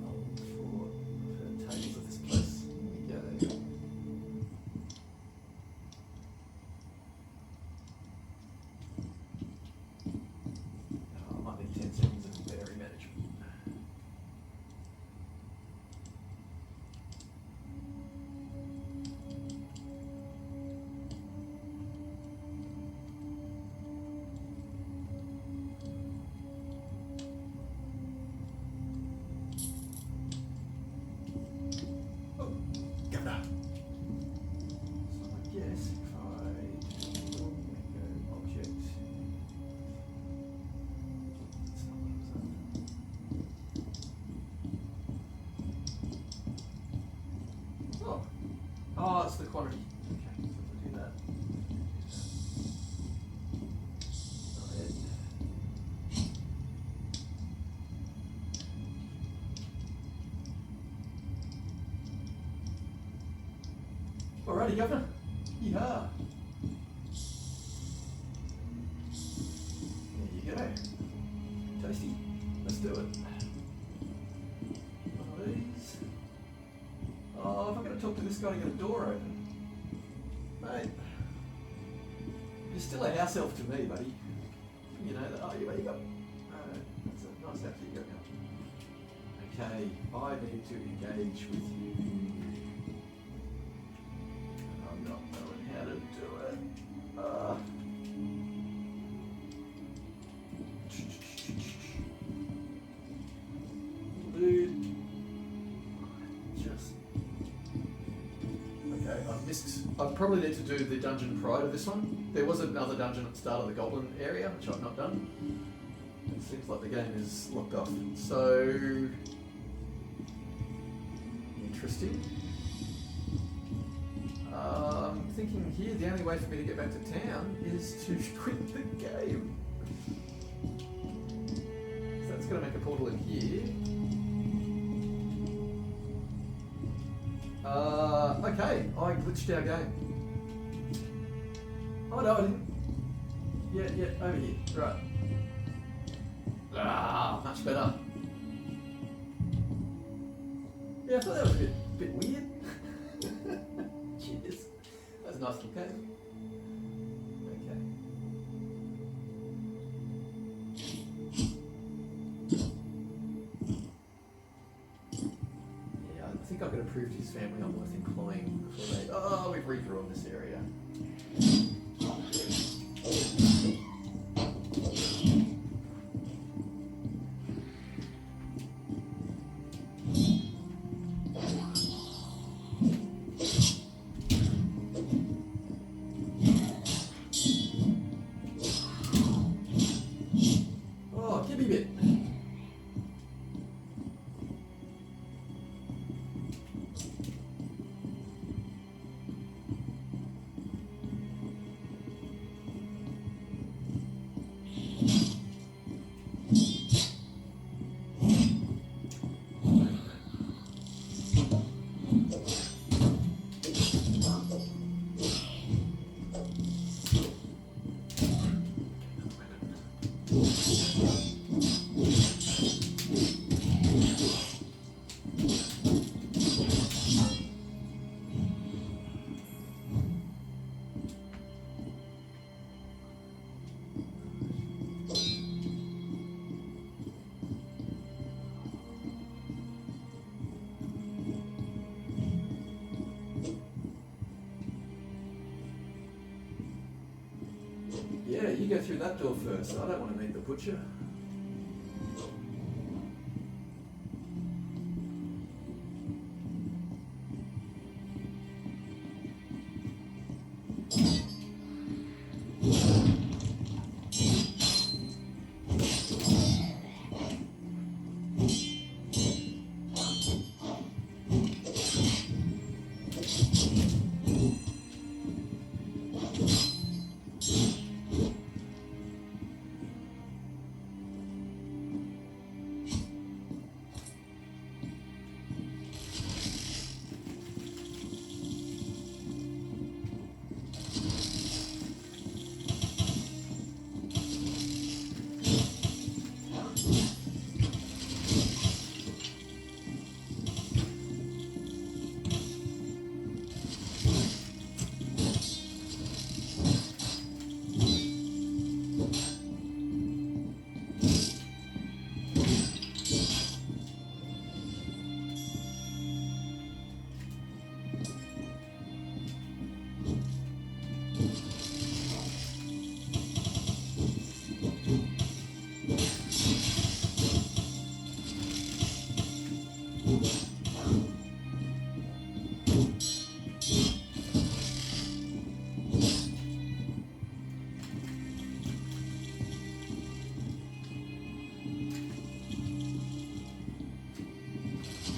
Old Fort. I've heard tales of this place. Here we go. Oh, I might need 10 seconds of battery management. Oh, it's the quantity. Okay, so we'll do that. Alrighty, Governor. Yeehaw. There you go. Tasty. Let's do it. One of these. Oh, if I'm going to talk to this guy to get a door open. Mate. You're still a house elf to me, buddy. You know that. Oh, you got. That's a nice outfit you got now. Okay, I need to engage with you. I'm not knowing how to do it. Dude. Just. Okay, I've missed. I probably need to do the dungeon prior to this one. There was another dungeon at the start of the Goblin area, which I've not done. It seems like the game is locked off. So. Interesting. I'm thinking here the only way for me to get back to town is to quit the game. So that's going to make a portal in here. Okay, I glitched our game. Oh no, I didn't. Yeah, over here. Right. Ah, much better. Yeah, I thought that was a bit weird. a nice little cave. Okay. Yeah, I think I'm going to prove to his family I'm worth employing before they... Oh, we've redrawn this area. Oh, give me a bit. Yeah, you go through that door first. I don't want to meet the butcher.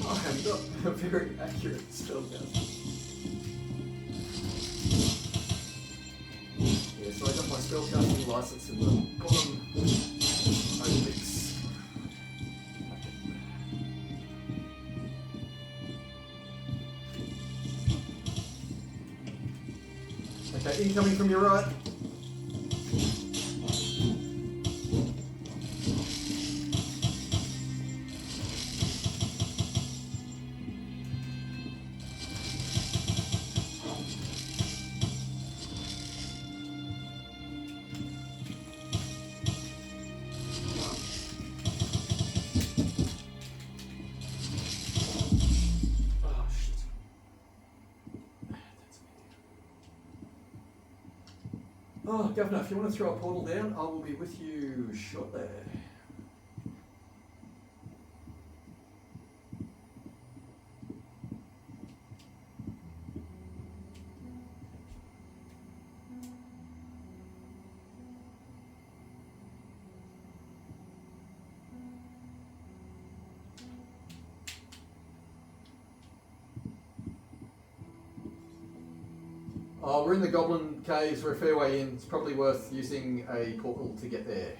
I'm not a very accurate spellcaster. Yeah, so I got my spellcasting license in the bottom obliques. Okay, incoming from your right. Oh, Governor, if you want to throw a portal down, I will be with you shortly. Oh, we're in the Goblin Caves, we're a fair way in. It's probably worth using a portal to get there.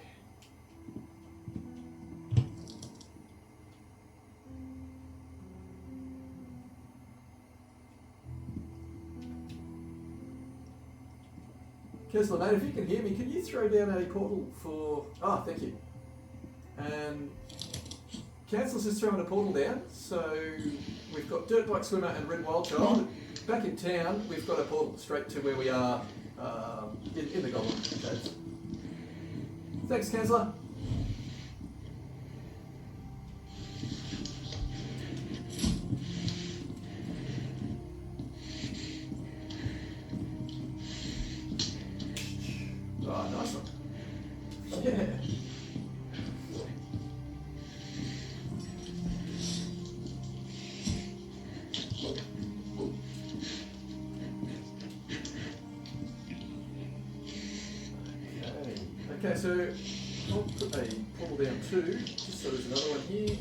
Kesler, mate, if you can hear me, can you throw down a portal for... Ah, thank you. And Cancel's just throwing a portal down, so we've got Dirtbike Swimmer and Red Wildchild. back in town, we've got a portal straight to where we are in the Goblin Caves. Thanks, Kansler. Oh, nice one. Yeah. Okay, so I'll put a portal down too, just so there's another one here.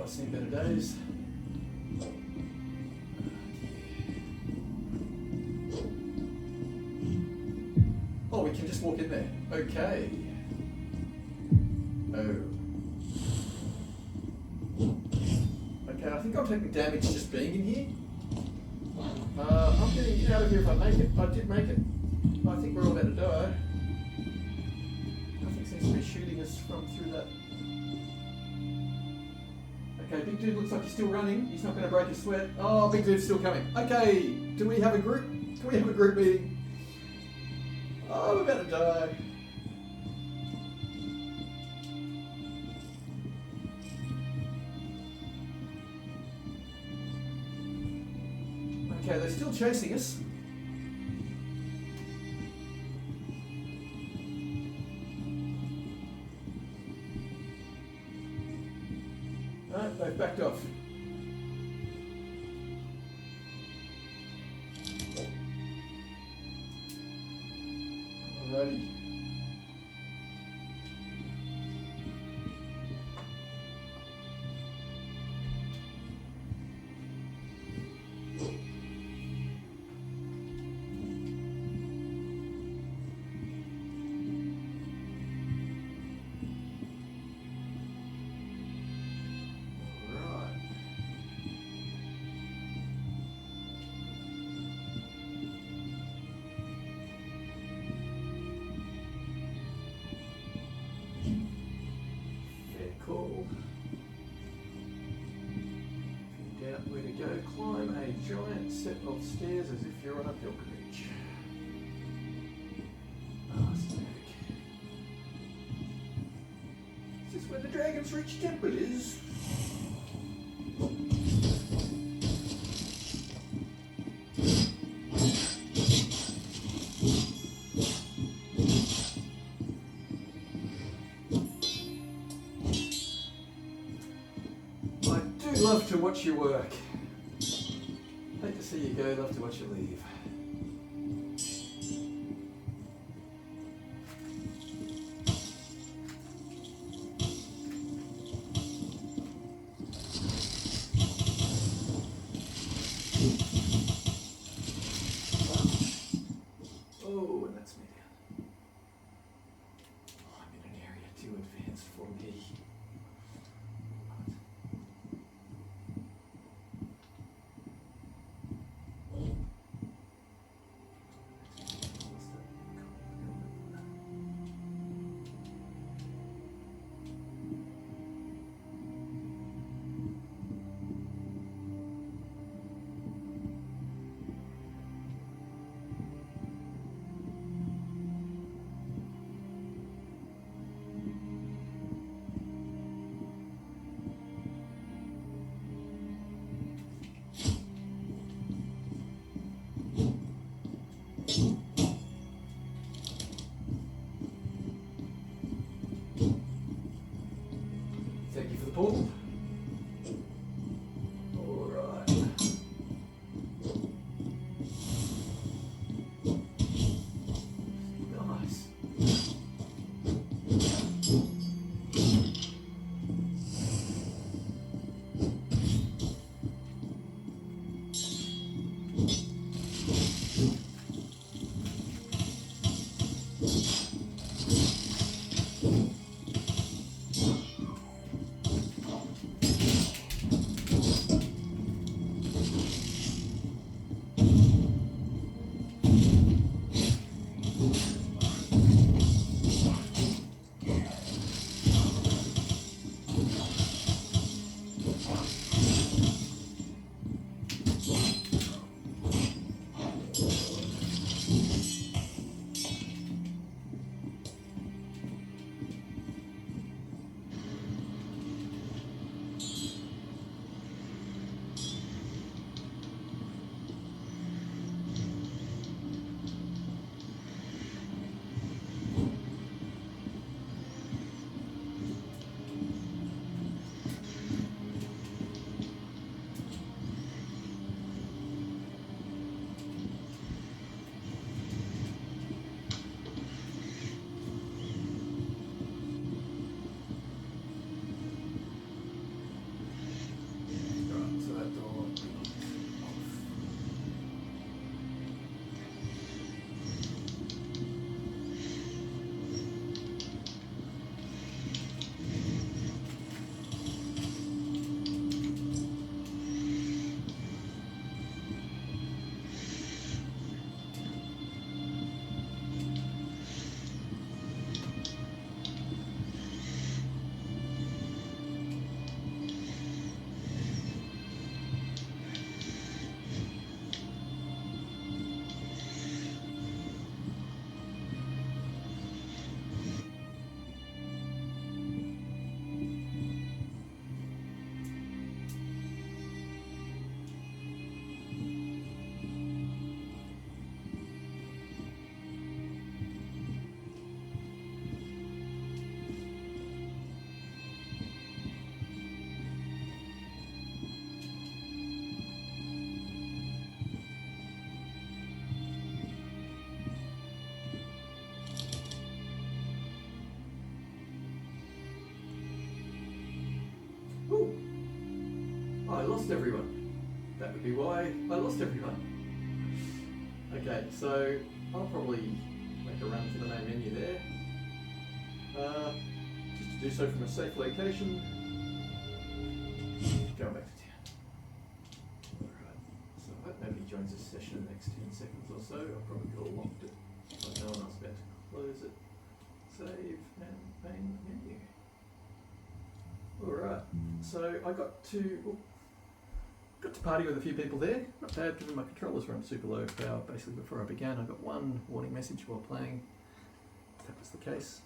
Seen better days. Oh, we can just walk in there. Okay. Oh. Okay, I think I'm taking damage just being in here. I'm getting out of here if I make it. I did make it. I think we're all about to die. Nothing seems to be shooting us from through that. Okay, big dude looks like he's still running. He's not going to break a sweat. Oh, big dude's still coming. Okay, do we have a group? Can we have a group meeting? Oh, we're about to die. Okay, they're still chasing us. They've backed off. Alrighty. Cool. Figured out where to go. Climb a giant set of stairs as if you're on a pilgrimage. Snake. Is this where the Dragon's Reach Temple is? Love to watch you work. Hate to see you go, love to watch you leave. Oh, and that's me down. pull. Alright. Nice. Ooh, I lost everyone. That would be why I lost everyone. Okay, so I'll probably make a run to the main menu there. Just to do so from a safe location. Go back to town. Alright, so I hope nobody joins this session in the next 10 seconds or so. I'll probably could have locked it. But no one else about to close it. Save and main menu. Alright, so I got to party with a few people there. Not bad given my controllers were on super low power basically before I began. I got one warning message while playing. That was the case.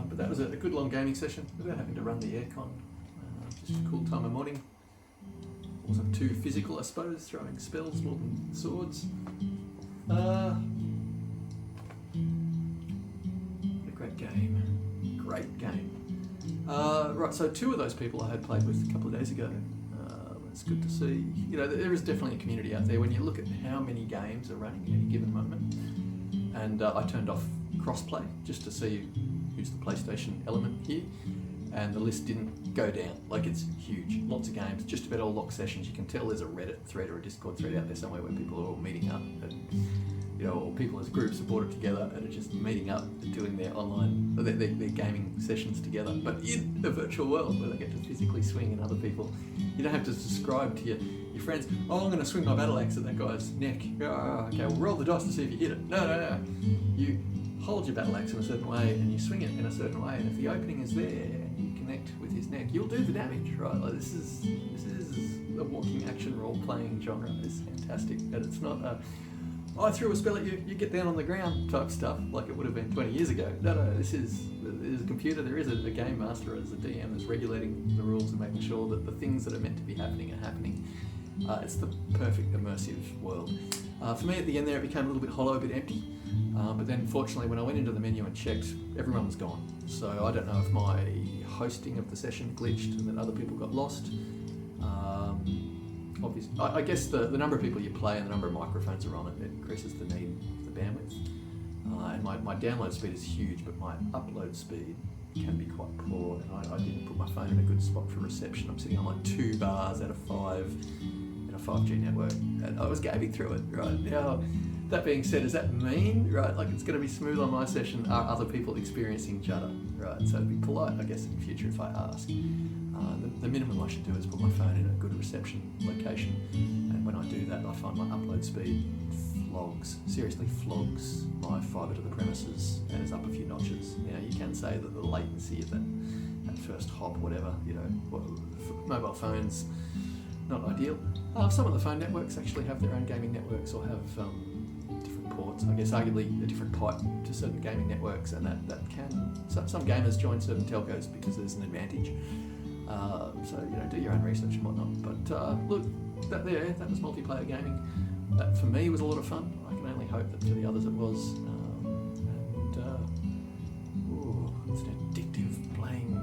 But that was a good long gaming session without having to run the aircon. Just a cool time of morning. Wasn't too physical, I suppose, throwing spells more than swords. What a great game. Great game. Right, so two of those people I had played with a couple of days ago. It's good to see. You know, there is definitely a community out there when you look at how many games are running at any given moment. And I turned off crossplay just to see who's the PlayStation element here. And the list didn't go down. Like, it's huge. Lots of games, just about all lock sessions. You can tell there's a Reddit thread or a Discord thread out there somewhere where people are all meeting up. And, you know, or people as groups are brought it together and are just meeting up and doing their online, their gaming sessions together. But in a virtual world where they get to physically swing at other people, you don't have to subscribe to your friends. Oh, I'm going to swing my battle axe at that guy's neck. Oh, okay, well, roll the dice to see if you hit it. No. You hold your battle axe in a certain way and you swing it in a certain way, and if the opening is there and you connect with his neck, you'll do the damage, right? Like, this is a walking action role-playing genre. It's fantastic, and it's not a I threw a spell at you, you get down on the ground type stuff like it would have been 20 years ago. No, there's a computer, there is a game master as a DM that's regulating the rules and making sure that the things that are meant to be happening are happening. It's the perfect immersive world. For me at the end there it became a little bit hollow, a bit empty. But then fortunately when I went into the menu and checked, everyone was gone. So I don't know if my hosting of the session glitched and then other people got lost. Obviously, I guess the number of people you play and the number of microphones are on it increases the need for the bandwidth. And my download speed is huge, but my upload speed can be quite poor, and I didn't put my phone in a good spot for reception. I'm sitting on like 2 bars out of 5 in a 5G network, and I was gaming through it. Right now, that being said, does that mean, right, like it's going to be smooth on my session? Are other people experiencing judder? Right, so it'd be polite, I guess, in the future if I ask. The minimum I should do is put my phone in a good reception location, and when I do that, I find my upload speed seriously flogs my fibre to the premises, and is up a few notches. Now you can say that the latency of that first hop, whatever, mobile phones, not ideal. Some of the phone networks actually have their own gaming networks or have different ports. I guess arguably a different pipe to certain gaming networks, and that can, some gamers join certain telcos because there's an advantage. So do your own research and whatnot. But look, that was multiplayer gaming. That for me was a lot of fun. I can only hope that for the others it was. It's an addictive playing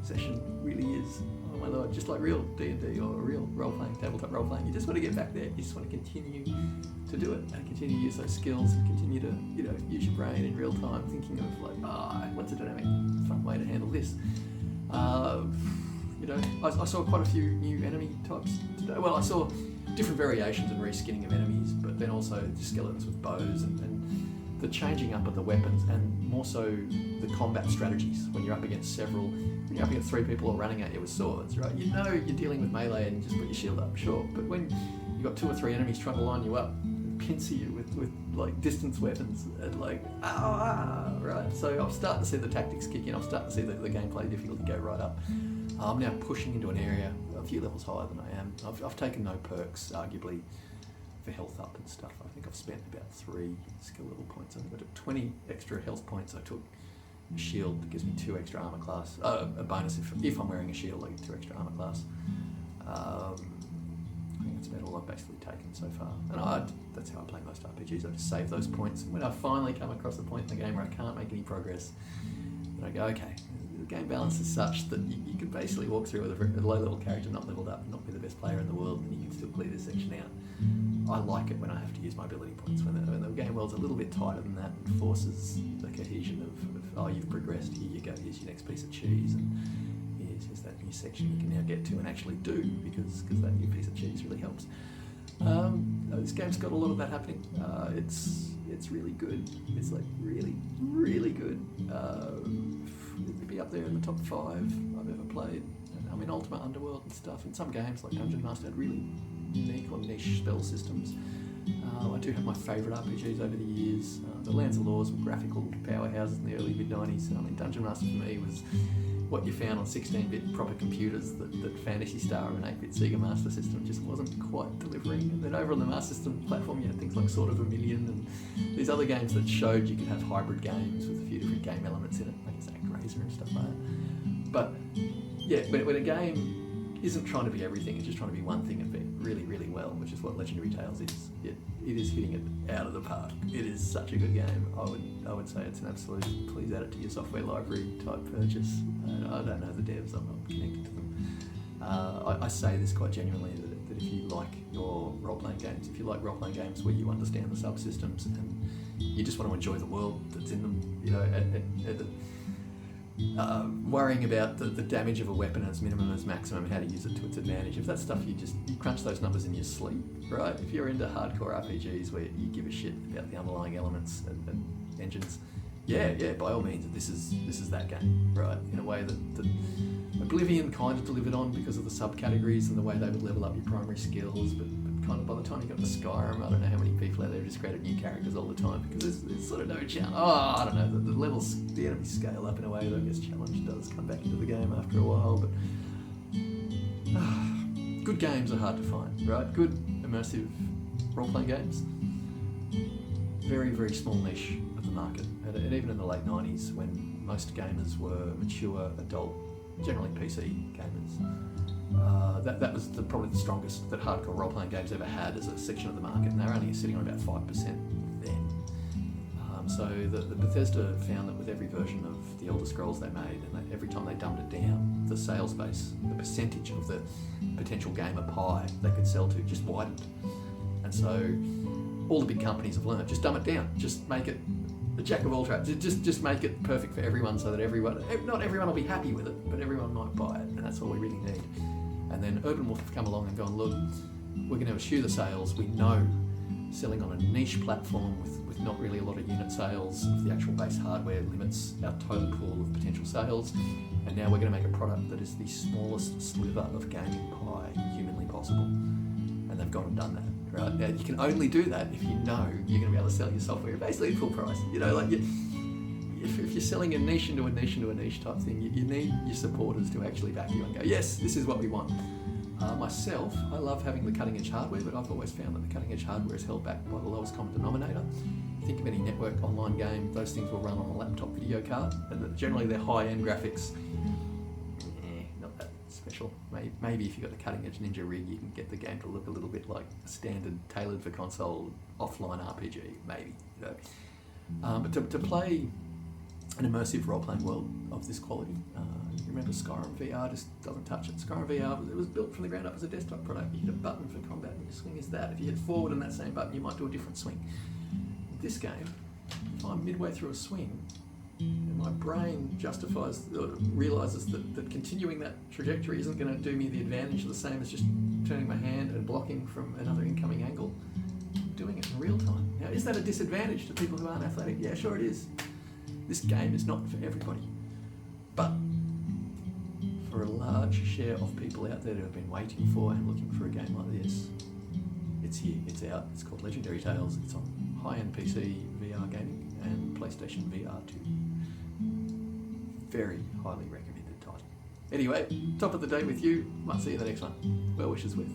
session, really is. Oh my lord, just like real D&D or real role-playing, tabletop role-playing. You just want to get back there. You just want to continue to do it and continue to use those skills and continue to use your brain in real time, thinking of like, what's a dynamic, fun way to handle this. I saw quite a few new enemy types today. Well, I saw different variations and reskinning of enemies, but then also skeletons with bows and the changing up of the weapons, and more so the combat strategies when you're up against 3 people all running at you with swords, right? You're dealing with melee and you just put your shield up, sure, but when you've got 2 or 3 enemies trying to line you up and pincer you with like distance weapons and like, right? So I'm starting to see the tactics kick in, I'm starting to see the gameplay difficulty go right up. I'm now pushing into an area a few levels higher than I am. I've taken no perks, arguably, for health up and stuff. I think I've spent about 3 skill level points. I think I took 20 extra health points. I took a shield that gives me 2 extra armor class. A bonus if I'm wearing a shield, I get 2 extra armor class. I think that's about all I've basically taken so far. And that's how I play most RPGs. I just save those points. When I finally come across a point in the game where I can't make any progress, then I go, okay, the game balance is such that you can basically walk through with a low-level character, not leveled up, not be the best player in the world, and you can still clear this section out. I like it when I have to use my ability points, when the game world's a little bit tighter than that and forces the cohesion of you've progressed, here you go, here's your next piece of cheese, and here's that new section you can now get to and actually do, because that new piece of cheese really helps. This game's got a lot of that happening. It's really good. It's like really, really good. It'd be up there in the top 5 I've ever played. I mean, Ultimate Underworld and stuff. And some games like Dungeon Master had really unique or niche spell systems. I do have my favourite RPGs over the years. The Lands of Laws were graphical powerhouses in the early mid-90s. I mean, Dungeon Master for me was what you found on 16-bit proper computers that Phantasy Star or an 8-bit Sega Master System just wasn't quite delivering. And then over on the Master System platform, you had things like Sword of Vermilion and these other games that showed you could have hybrid games with a few different game elements in it, like Zack Razor and stuff like that. But yeah, when a game isn't trying to be everything, it's just trying to be one thing and be really, really well, which is what Legendary Tales is. It is hitting it out of the park. It is such a good game. I would say it's an absolute, please add it to your software library type purchase. I don't know the devs, I'm not connected to them. I say this quite genuinely, that if you like your role-playing games, if you like role-playing games where you understand the subsystems and you just want to enjoy the world that's in them, worrying about the damage of a weapon as minimum as maximum, how to use it to its advantage. If that stuff you crunch those numbers in your sleep, right? If you're into hardcore RPGs where you give a shit about the underlying elements and engines, yeah, by all means, this is that game, right? In a way that Oblivion kind of delivered on because of the subcategories and the way they would level up your primary skills, but kind of by the time you got to Skyrim, I don't know how many people out there just created new characters all the time because there's sort of no challenge. I don't know, the levels, the enemies scale up in a way that I guess challenge does come back into the game after a while, but good games are hard to find, right? Good immersive role-playing games, very, very small niche of the market, and even in the late 90s when most gamers were mature, adult, generally PC gamers, that was probably the strongest that hardcore role-playing games ever had as a section of the market, and they were only sitting on about 5% then. So the Bethesda found that with every version of the Elder Scrolls they made, and every time they dumbed it down, the sales base, the percentage of the potential gamer pie they could sell to just widened. And so all the big companies have learned, just dumb it down, just make it a jack of all trades, just make it perfect for everyone, so that not everyone will be happy with it, but everyone might buy it, and that's all we really need. And then Urbanwolf have come along and gone, look, we're going to eschew the sales. We know selling on a niche platform with not really a lot of unit sales of the actual base hardware limits our total pool of potential sales, and now we're going to make a product that is the smallest sliver of gaming pie humanly possible. And they've gone and done that. Right? Now, you can only do that if you know you're going to be able to sell your software basically at full price. You know, like if you're selling a niche into a niche into a niche type thing, you need your supporters to actually back you and go, yes, this is what we want. Myself, I love having the cutting edge hardware, but I've always found that the cutting edge hardware is held back by the lowest common denominator. Think of any network online game, those things will run on a laptop video card, and generally they're high-end graphics. Not that special. Maybe if you've got the cutting-edge Ninja rig, you can get the game to look a little bit like a standard tailored for console offline RPG, maybe. You know. But to play an immersive role-playing world of this quality, you remember Skyrim VR just doesn't touch it. Skyrim VR, it was built from the ground up as a desktop product. You hit a button for combat and your swing is that. If you hit forward on that same button, you might do a different swing. This game, if I'm midway through a swing and my brain realises that continuing that trajectory isn't going to do me the advantage the same as just turning my hand and blocking from another incoming angle, I'm doing it in real time. Now, is that a disadvantage to people who aren't athletic? Yeah, sure it is. This game is not for everybody. But for a large share of people out there who have been waiting for and looking for a game like this, it's here, it's out. It's called Legendary Tales. It's on high-end PC VR gaming and PlayStation VR 2. Very highly recommended title. Anyway, top of the day with you. Might see you in the next one. Well wishes with.